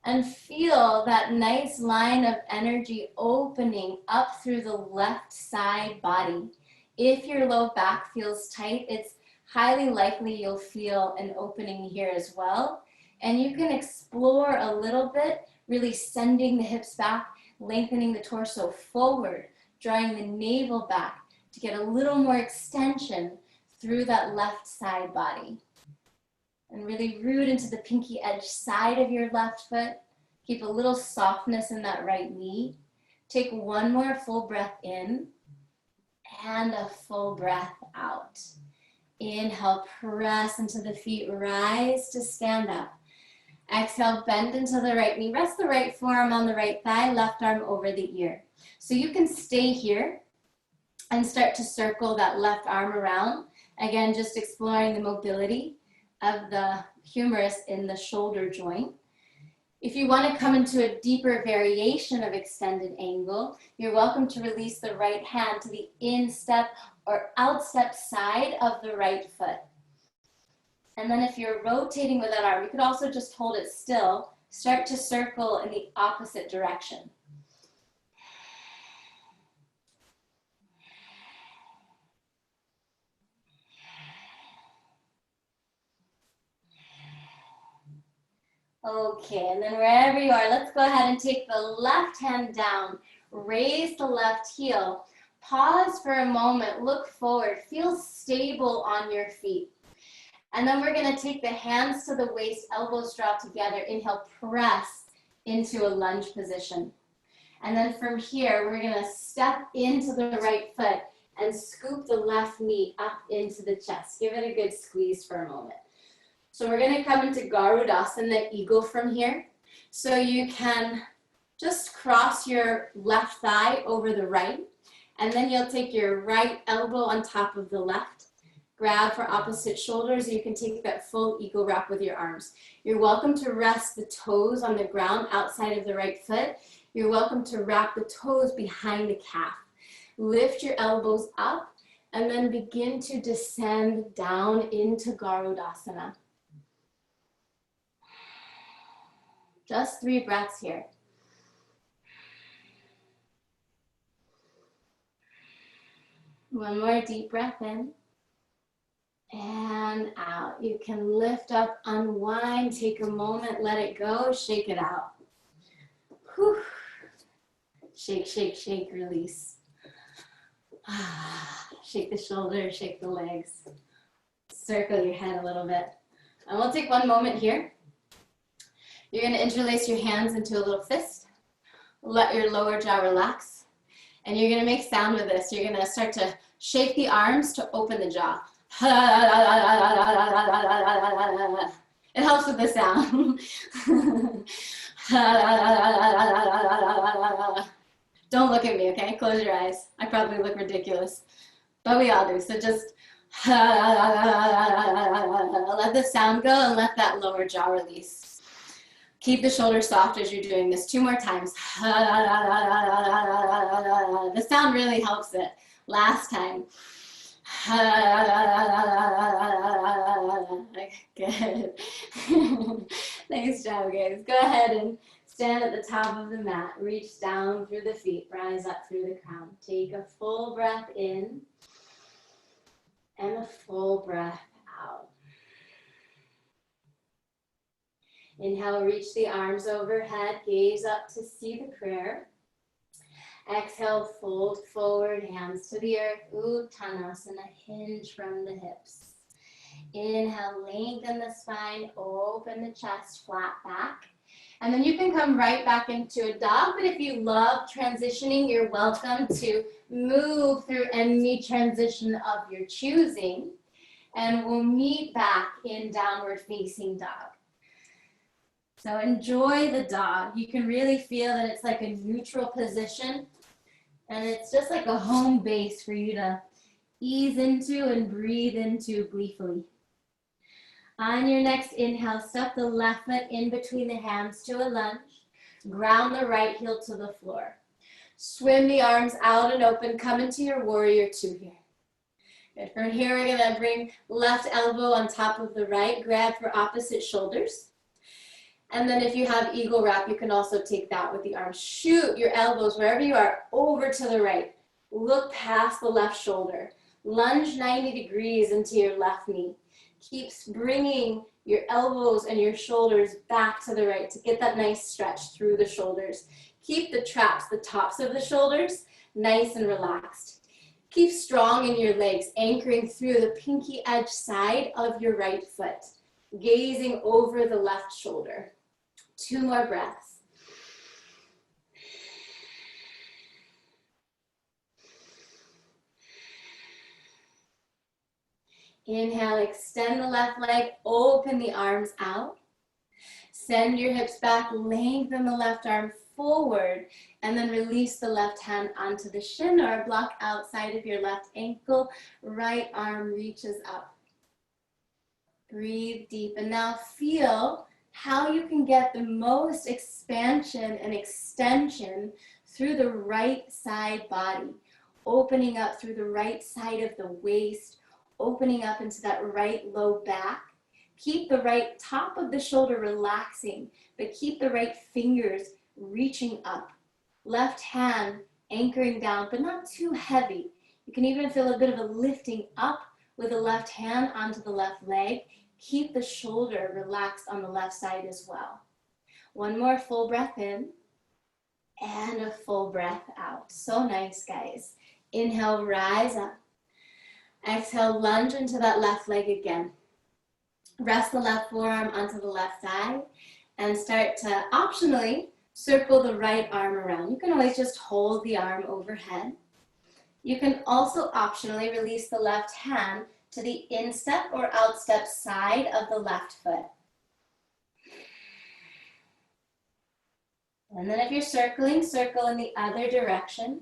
And feel that nice line of energy opening up through the left side body. If your low back feels tight, it's highly likely you'll feel an opening here as well. And you can explore a little bit, really sending the hips back, lengthening the torso forward, drawing the navel back to get a little more extension through that left side body. And really root into the pinky edge side of your left foot. Keep a little softness in that right knee. Take one more full breath in and a full breath out. Inhale, press into the feet, rise to stand up. Exhale, bend into the right knee. Rest the right forearm on the right thigh, left arm over the ear. So you can stay here and start to circle that left arm around. Again, just exploring the mobility of the humerus in the shoulder joint. If you want to come into a deeper variation of extended angle, you're welcome to release the right hand to the instep or outstep side of the right foot. And then if you're rotating with that arm, you could also just hold it still, start to circle in the opposite direction. Okay, and then wherever you are, let's go ahead and take the left hand down, raise the left heel, pause for a moment, look forward, feel stable on your feet. And then we're gonna take the hands to the waist, elbows draw together, inhale, press into a lunge position. And then from here, we're gonna step into the right foot and scoop the left knee up into the chest. Give it a good squeeze for a moment. So we're gonna come into Garudasana, eagle from here. So you can just cross your left thigh over the right, and then you'll take your right elbow on top of the left, grab for opposite shoulders. You can take that full eagle wrap with your arms. You're welcome to rest the toes on the ground outside of the right foot. You're welcome to wrap the toes behind the calf. Lift your elbows up, and then begin to descend down into Garudasana. Just 3 breaths here. One more deep breath in and out. You can lift up, unwind, take a moment, let it go, shake it out. Whew. Shake, shake, shake, release. Shake the shoulders, shake the legs. Circle your head a little bit. And we'll take one moment here. You're going to interlace your hands into a little fist. Let your lower jaw relax. And you're going to make sound with this. You're going to start to shake the arms to open the jaw. It helps with the sound. Don't look at me, okay? Close your eyes. I probably look ridiculous, but we all do. So just let the sound go and let that lower jaw release. Keep the shoulders soft as you're doing this. 2 more times. The sound really helps it. Last time. Good. Nice job, guys. Go ahead and stand at the top of the mat. Reach down through the feet. Rise up through the crown. Take a full breath in and a full breath out. Inhale, reach the arms overhead. Gaze up to see the prayer. Exhale, fold forward, hands to the earth. Uttanasana, hinge from the hips. Inhale, lengthen the spine, open the chest, flat back. And then you can come right back into a dog, but if you love transitioning, you're welcome to move through any transition of your choosing. And we'll meet back in downward facing dog. So enjoy the dog. You can really feel that it's like a neutral position. And it's just like a home base for you to ease into and breathe into gleefully. On your next inhale, step the left foot in between the hands to a lunge. Ground the right heel to the floor. Swim the arms out and open. Come into your warrior 2 here. Good. From here, we're going to bring left elbow on top of the right. Grab for opposite shoulders. And then if you have eagle wrap, you can also take that with the arms. Shoot your elbows wherever you are over to the right. Look past the left shoulder. Lunge 90 degrees into your left knee. Keep bringing your elbows and your shoulders back to the right to get that nice stretch through the shoulders. Keep the traps, the tops of the shoulders, nice and relaxed. Keep strong in your legs, anchoring through the pinky edge side of your right foot, gazing over the left shoulder. 2 more breaths. Inhale, extend the left leg, open the arms out. Send your hips back, lengthen the left arm forward, and then release the left hand onto the shin or block outside of your left ankle. Right arm reaches up. Breathe deep, and now feel how you can get the most expansion and extension through the right side body, opening up through the right side of the waist, opening up into that right low back. Keep the right top of the shoulder relaxing, but keep the right fingers reaching up. Left hand anchoring down, but not too heavy. You can even feel a bit of a lifting up with the left hand onto the left leg. Keep the shoulder relaxed on the left side as well. 1 more full breath in and a full breath out. So nice, guys. Inhale, rise up. Exhale, lunge into that left leg again. Rest the left forearm onto the left side and start to optionally circle the right arm around. You can always just hold the arm overhead. You can also optionally release the left hand to the instep or outstep side of the left foot. And then if you're circling, circle in the other direction.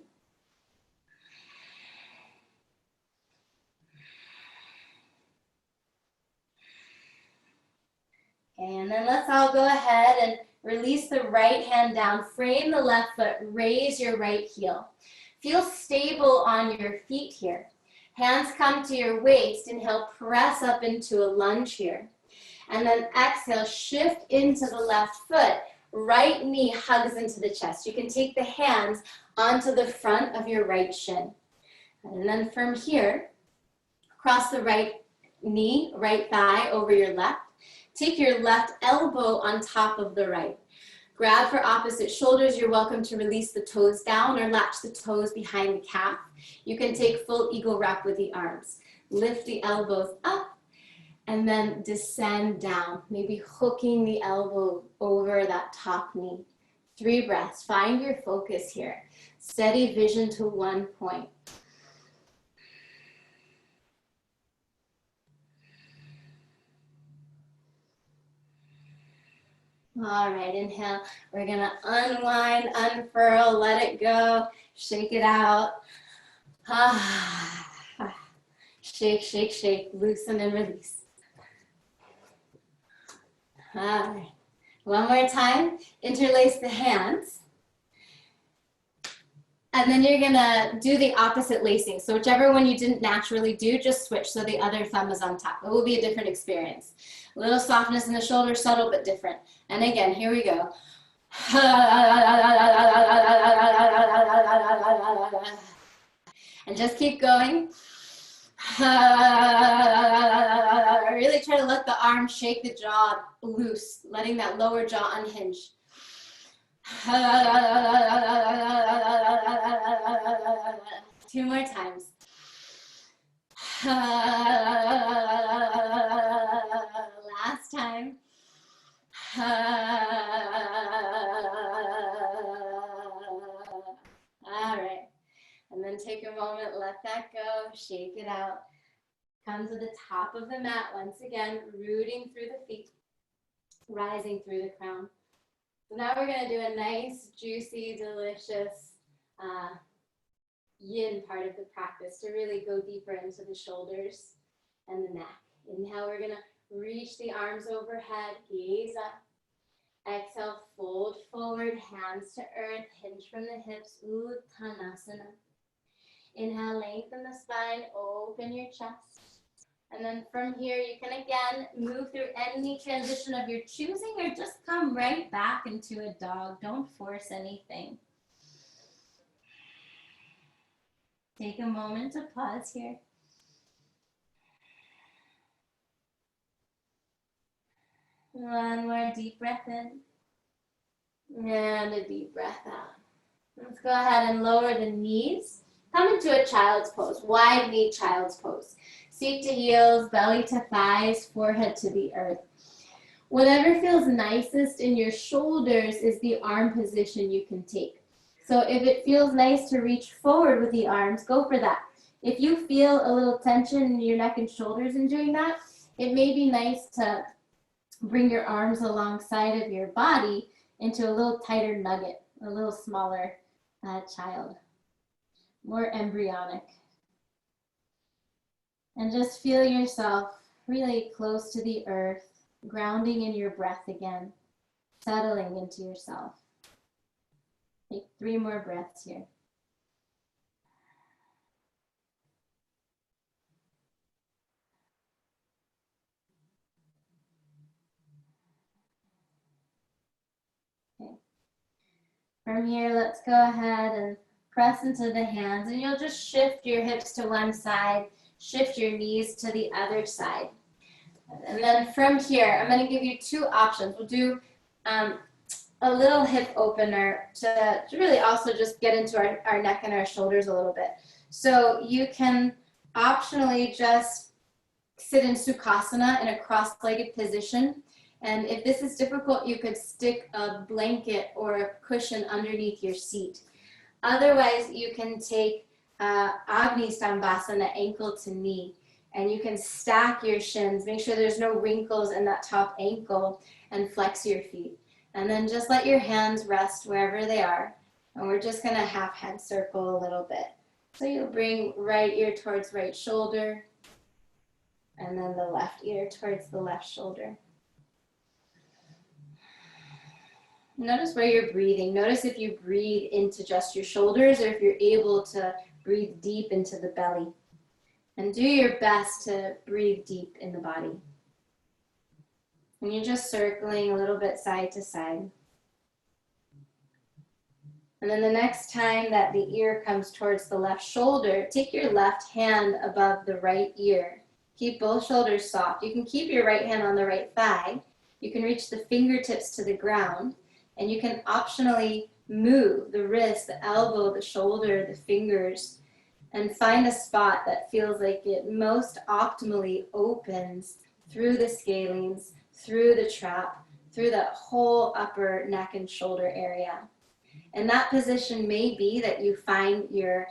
And then let's all go ahead and release the right hand down. Frame the left foot, raise your right heel. Feel stable on your feet here. Hands come to your waist. Inhale, press up into a lunge here. And then exhale, shift into the left foot. Right knee hugs into the chest. You can take the hands onto the front of your right shin. And then from here, cross the right knee, right thigh over your left. Take your left elbow on top of the right. Grab for opposite shoulders. You're welcome to release the toes down or latch the toes behind the calf. You can take full eagle wrap with the arms. Lift the elbows up and then descend down, maybe hooking the elbow over that top knee. 3 breaths. Find your focus here. Steady vision to one point. All right, inhale. We're gonna unwind, unfurl, let it go, shake it out. Shake, shake, shake, loosen and release. All right. One more time, interlace the hands. And then you're gonna do the opposite lacing. So whichever one you didn't naturally do, just switch so the other thumb is on top. It will be a different experience. A little softness in the shoulder, subtle but different. And again, here we go. And just keep going. Really try to let the arm shake the jaw loose, letting that lower jaw unhinge. Two more times. Last time. All right. And then take a moment, let that go, shake it out. Come to the top of the mat once again, rooting through the feet, rising through the crown. So now we're going to do a nice, juicy, delicious yin part of the practice to really go deeper into the shoulders and the neck. Inhale, we're going to reach the arms overhead, gaze up. Exhale, fold forward, hands to earth, hinge from the hips, Uttanasana. Inhale, lengthen the spine, open your chest. And then from here, you can again move through any transition of your choosing or just come right back into a dog. Don't force anything. Take a moment to pause here. One more deep breath in. And a deep breath out. Let's go ahead and lower the knees. Come into a child's pose, wide knee child's pose. Seat to heels, belly to thighs, forehead to the earth. Whatever feels nicest in your shoulders is the arm position you can take. So if it feels nice to reach forward with the arms, go for that. If you feel a little tension in your neck and shoulders in doing that, it may be nice to bring your arms alongside of your body into a little tighter nugget, a little smaller child, more embryonic. And just feel yourself really close to the earth, grounding in your breath again, settling into yourself. Take 3 more breaths here. Okay. From here, let's go ahead and press into the hands, and you'll just shift your hips to one side, shift your knees to the other side. And then from here, I'm going to give you 2 options. We'll do a little hip opener to really also just get into our neck and our shoulders a little bit. So you can optionally just sit in Sukhasana in a cross-legged position. And if this is difficult, you could stick a blanket or a cushion underneath your seat. Otherwise, you can take Agni Stambhasana, ankle to knee, and you can stack your shins, make sure there's no wrinkles in that top ankle, and flex your feet. And then just let your hands rest wherever they are. And we're just going to half head circle a little bit. So you'll bring right ear towards right shoulder, and then the left ear towards the left shoulder. Notice where you're breathing. Notice if you breathe into just your shoulders or if you're able to breathe deep into the belly. And do your best to breathe deep in the body. And you're just circling a little bit side to side. And then the next time that the ear comes towards the left shoulder, take your left hand above the right ear. Keep both shoulders soft. You can keep your right hand on the right thigh. You can reach the fingertips to the ground. And you can optionally move the wrist, the elbow, the shoulder, the fingers, and find a spot that feels like it most optimally opens through the scalenes, through the trap, through that whole upper neck and shoulder area. And that position may be that you find your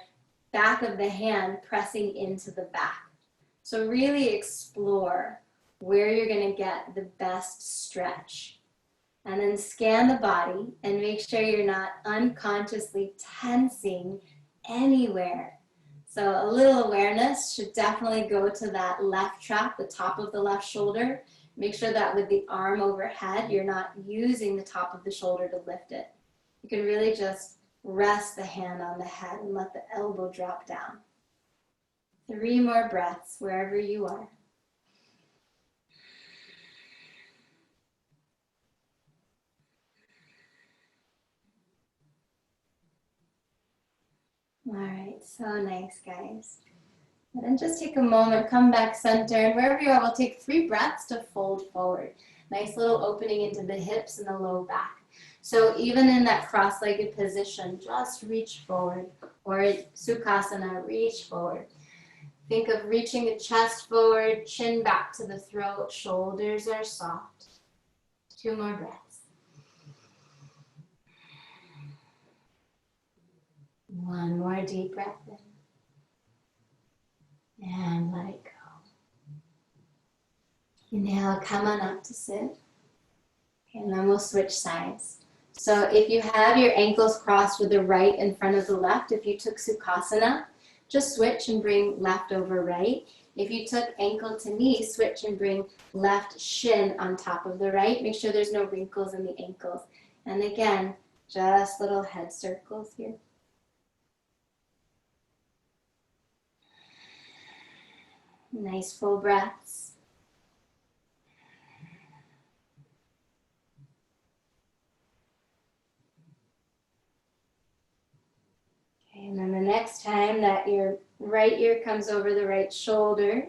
back of the hand pressing into the back. So really explore where you're going to get the best stretch. And then scan the body and make sure you're not unconsciously tensing anywhere. So a little awareness should definitely go to that left trap, the top of the left shoulder. Make sure that with the arm overhead, you're not using the top of the shoulder to lift it. You can really just rest the hand on the head and let the elbow drop down. 3 more breaths wherever you are. All right, so nice, guys. And then just take a moment, come back center, and wherever you are, we'll take 3 breaths to fold forward. Nice little opening into the hips and the low back. So even in that cross-legged position, just reach forward. Or Sukhasana, reach forward. Think of reaching the chest forward, chin back to the throat, shoulders are soft. 2 more breaths. One more deep breath in. And let it go. Inhale, come on up to sit. And then we'll switch sides. So if you have your ankles crossed with the right in front of the left, if you took Sukhasana, just switch and bring left over right. If you took ankle to knee, switch and bring left shin on top of the right. Make sure there's no wrinkles in the ankles. And again, just little head circles here. Nice full breaths. Okay, and then the next time that your right ear comes over the right shoulder,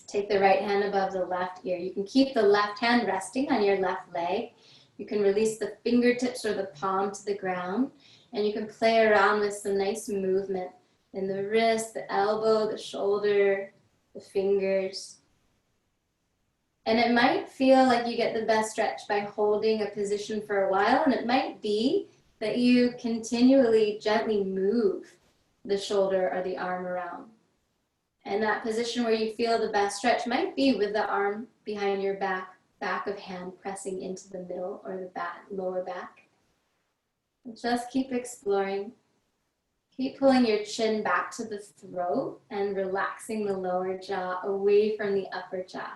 take the right hand above the left ear. You can keep the left hand resting on your left leg. You can release the fingertips or the palm to the ground, and you can play around with some nice movement in the wrist, the elbow, the shoulder, the fingers. And it might feel like you get the best stretch by holding a position for a while, and it might be that you continually gently move the shoulder or the arm around. And that position where you feel the best stretch might be with the arm behind your back, back of hand pressing into the middle or the back, lower back. Just keep exploring. Keep pulling your chin back to the throat and relaxing the lower jaw away from the upper jaw.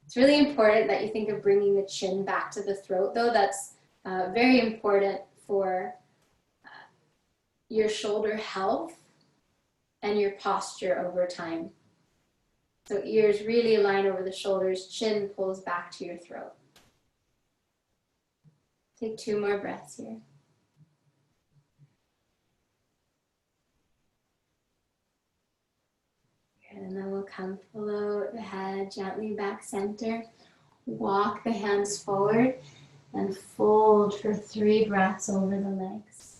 It's really important that you think of bringing the chin back to the throat, though. That's very important for your shoulder health and your posture over time. So ears really align over the shoulders, chin pulls back to your throat. Take 2 more breaths here. And then we'll come float the head gently back center. Walk the hands forward and fold for 3 breaths over the legs.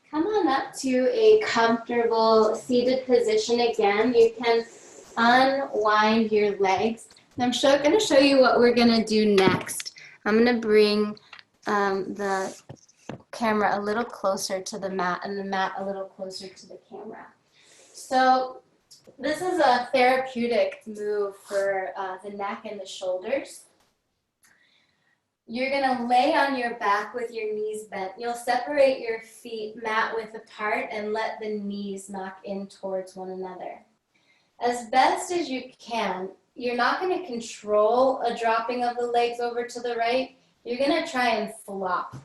Come on up to a comfortable seated position again. You can unwind your legs. I'm going to show you what we're going to do next. I'm going to bring the camera a little closer to the mat and the mat a little closer to the camera. So this is a therapeutic move for the neck and the shoulders. You're going to lay on your back with your knees bent. You'll separate your feet mat width apart and let the knees knock in towards one another. As best as you can, you're not going to control a dropping of the legs over to the right. You're going to try and flop.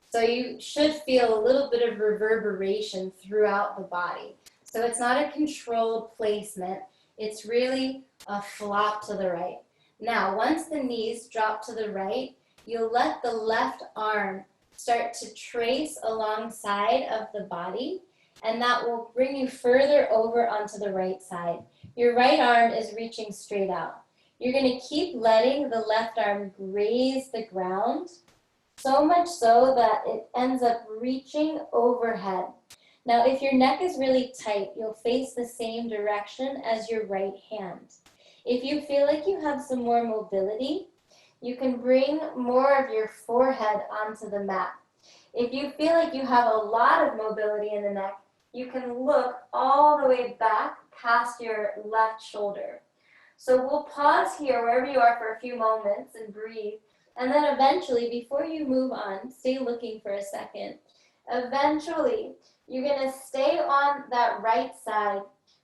So you should feel a little bit of reverberation throughout the body. So it's not a controlled placement. It's really a flop to the right. Now, once the knees drop to the right, you'll let the left arm start to trace alongside of the body, and that will bring you further over onto the right side. Your right arm is reaching straight out. You're going to keep letting the left arm graze the ground, so much so that it ends up reaching overhead. Now, if your neck is really tight, you'll face the same direction as your right hand. If you feel like you have some more mobility, you can bring more of your forehead onto the mat. If you feel like you have a lot of mobility in the neck, you can look all the way back past your left shoulder. So we'll pause here wherever you are for a few moments and breathe. And then eventually, before you move on, stay looking for a second. Eventually, you're going to stay on that right side.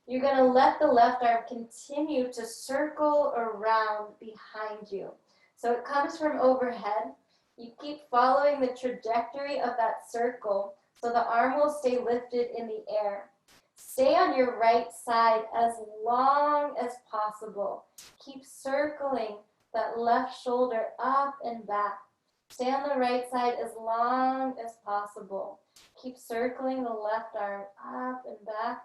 You're going to let the left arm continue to circle around behind you. So it comes from overhead. You keep following the trajectory of that circle so the arm will stay lifted in the air. Stay on your right side as long as possible. Keep circling that left shoulder up and back. Stay on the right side as long as possible. Keep circling the left arm up and back,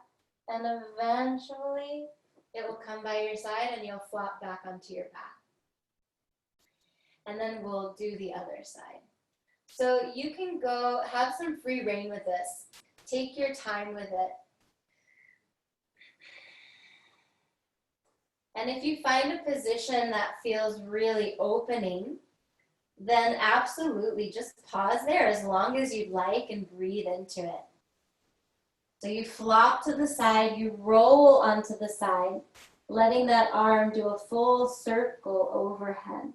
and eventually it will come by your side and you'll flop back onto your back. And then we'll do the other side. So you can go have some free rein with this. Take your time with it. And if you find a position that feels really opening, then absolutely just pause there as long as you'd like and breathe into it. So you flop to the side, you roll onto the side, letting that arm do a full circle overhead.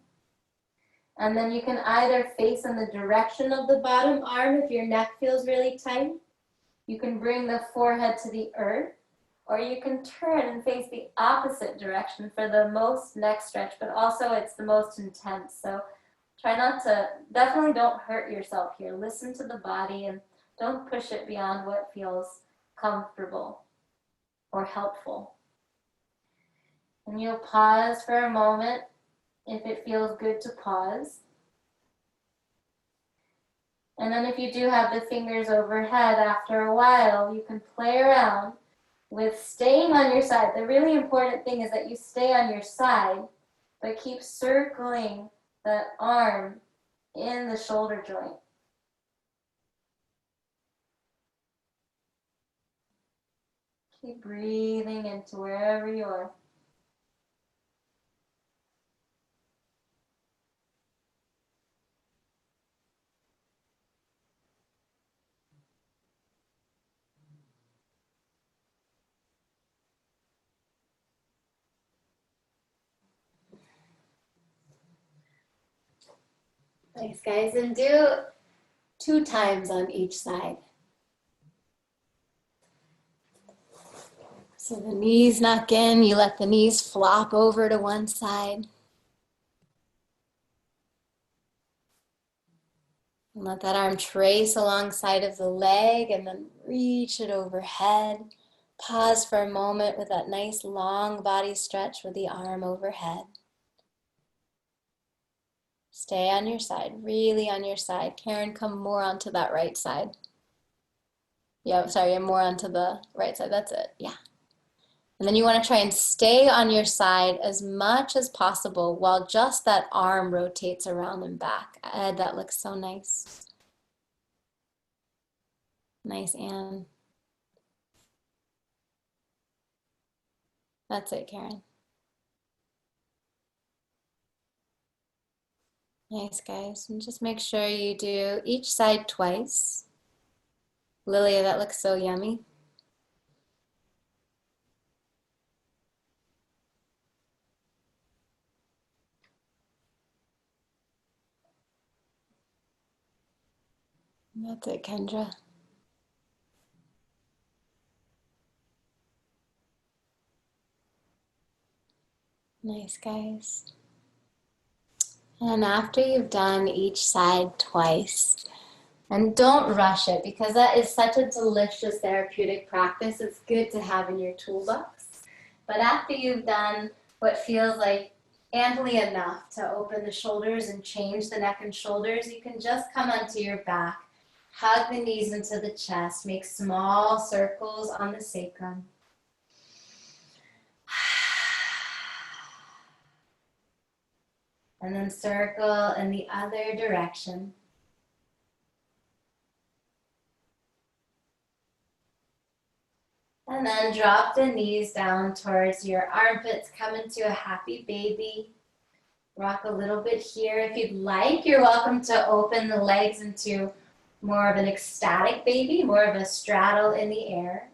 And then you can either face in the direction of the bottom arm if your neck feels really tight. You can bring the forehead to the earth, or you can turn and face the opposite direction for the most neck stretch, but also it's the most intense. So try not to, definitely don't hurt yourself here. Listen to the body and don't push it beyond what feels comfortable or helpful. And you'll pause for a moment if it feels good to pause. And then if you do have the fingers overhead, after a while, you can play around with staying on your side. The really important thing is that you stay on your side, but keep circling the arm in the shoulder joint. Keep breathing into wherever you are. Nice, guys, and do 2 times on each side. So the knees knock in, you let the knees flop over to one side. And let that arm trace alongside of the leg and then reach it overhead. Pause for a moment with that nice long body stretch with the arm overhead. Stay on your side, really on your side. Karen, come more onto that right side. Yeah, sorry, more onto the right side. That's it, yeah. And then you want to try and stay on your side as much as possible while just that arm rotates around and back. Ed, that looks so nice. Nice, Anne. That's it, Karen. Nice, guys. And just make sure you do each side twice. Lilia, that looks so yummy. That's it, Kendra. Nice, guys. And after you've done each side twice, and don't rush it because that is such a delicious therapeutic practice. It's good to have in your toolbox. But after you've done what feels like amply enough to open the shoulders and change the neck and shoulders, you can just come onto your back, hug the knees into the chest, make small circles on the sacrum. And then circle in the other direction. And then drop the knees down towards your armpits. Come into a happy baby. Rock a little bit here. If you'd like, you're welcome to open the legs into more of an ecstatic baby, more of a straddle in the air.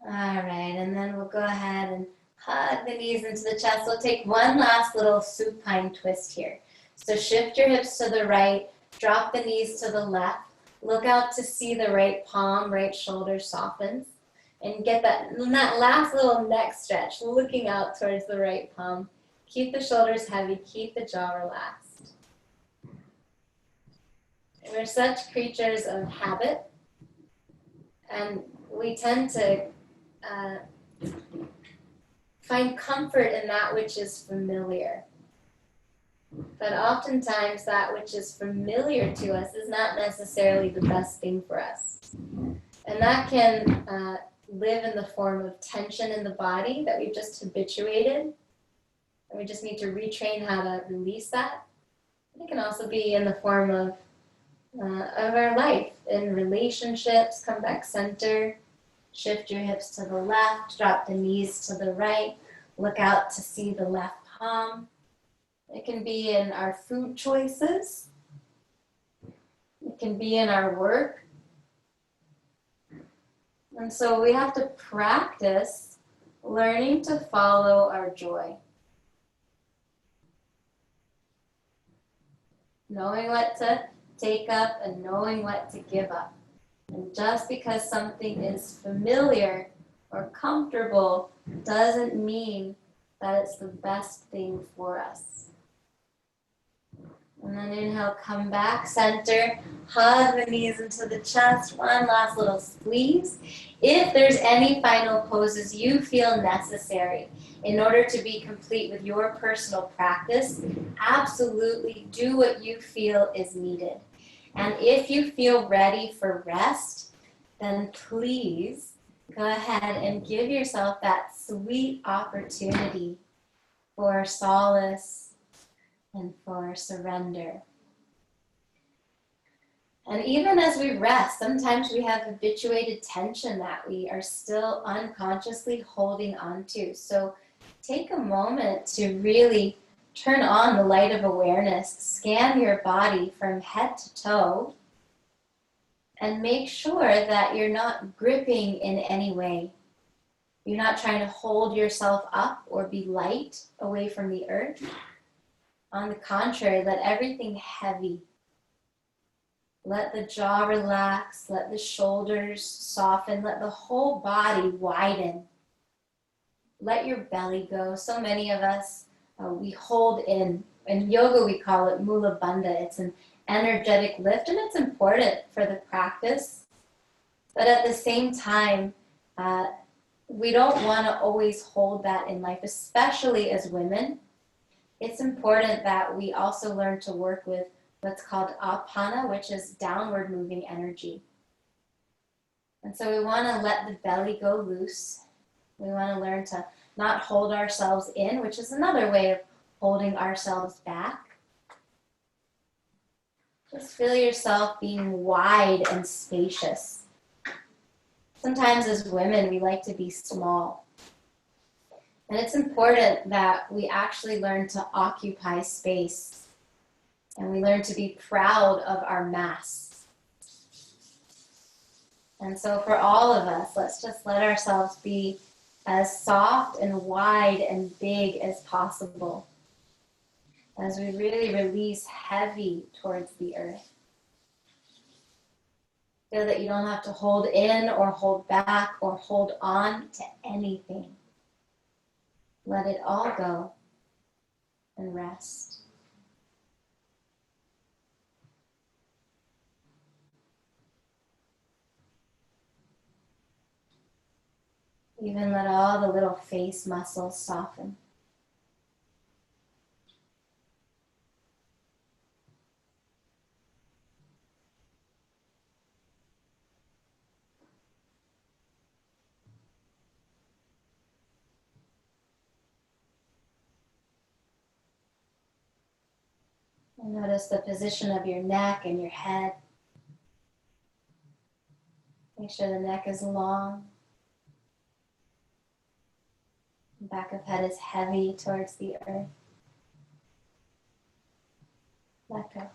All right, and then we'll go ahead and hug the knees into the chest. We'll take one last little supine twist here. So shift your hips to the right, drop the knees to the left. Look out to see the right palm, right shoulder softens. And get that last little neck stretch, looking out towards the right palm. Keep the shoulders heavy, keep the jaw relaxed. We're such creatures of habit, and we tend to find comfort in that which is familiar. But oftentimes that which is familiar to us is not necessarily the best thing for us. And that can live in the form of tension in the body that we've just habituated. And we just need to retrain how to release that. It can also be in the form of our life, in relationships. Come back center. Shift your hips to the left, drop the knees to the right, look out to see the left palm. It can be in our food choices. It can be in our work. And so we have to practice learning to follow our joy. Knowing what to take up and knowing what to give up. And just because something is familiar or comfortable doesn't mean that it's the best thing for us. And then inhale, come back, center, hug the knees into the chest, one last little squeeze. If there's any final poses you feel necessary in order to be complete with your personal practice, absolutely do what you feel is needed. And if you feel ready for rest, then please go ahead and give yourself that sweet opportunity for solace and for surrender. And even as we rest, sometimes we have habituated tension that we are still unconsciously holding on to. So take a moment to really turn on the light of awareness, scan your body from head to toe, and make sure that you're not gripping in any way. You're not trying to hold yourself up or be light away from the earth. On the contrary, let everything heavy. Let the jaw relax, let the shoulders soften, let the whole body widen. Let your belly go. So many of us, we hold in. In yoga, we call it mula bandha. It's an energetic lift, and it's important for the practice. But at the same time, we don't want to always hold that in life, especially as women. It's important that we also learn to work with what's called apana, which is downward moving energy. And so we want to let the belly go loose. We want to learn to not hold ourselves in, which is another way of holding ourselves back. Just feel yourself being wide and spacious. Sometimes as women, we like to be small. And it's important that we actually learn to occupy space. And we learn to be proud of our mass. And so for all of us, let's just let ourselves be as soft and wide and big as possible as we really release heavy towards the earth. Feel that you don't have to hold in or hold back or hold on to anything. Let it all go and rest. Even let all the little face muscles soften. And notice the position of your neck and your head. Make sure the neck is long. The back of head is heavy towards the earth. Let go.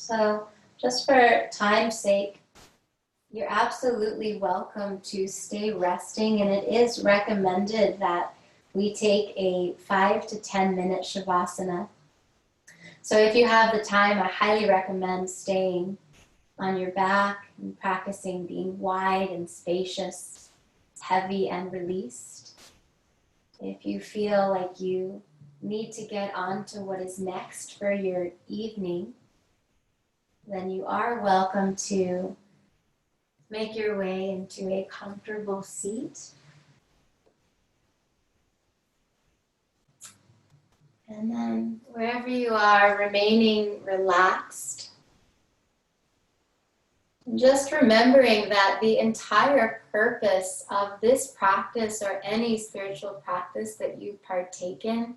So just for time's sake, you're absolutely welcome to stay resting, and it is recommended that we take a 5 to 10 minute shavasana. So if you have the time, I highly recommend staying on your back and practicing being wide and spacious, heavy and released. If you feel like you need to get on to what is next for your evening, then you are welcome to make your way into a comfortable seat. And then wherever you are, remaining relaxed. And just remembering that the entire purpose of this practice or any spiritual practice that you partake in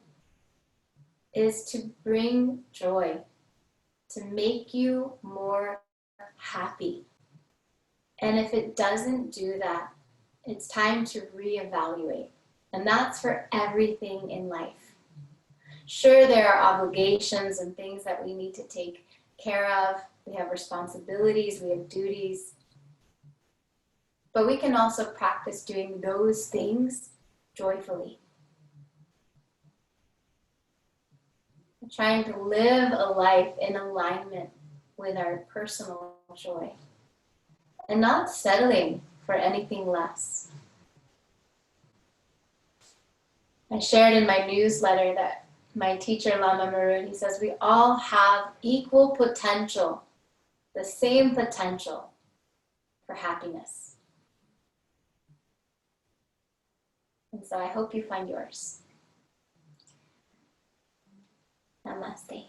is to bring joy, to make you more happy. And if it doesn't do that, it's time to reevaluate. And that's for everything in life. Sure, there are obligations and things that we need to take care of. We have responsibilities, we have duties. But we can also practice doing those things joyfully. Trying to live a life in alignment with our personal joy and not settling for anything less. I shared in my newsletter that my teacher, Lama Marun, he says we all have equal potential, the same potential for happiness. And so I hope you find yours. Namaste.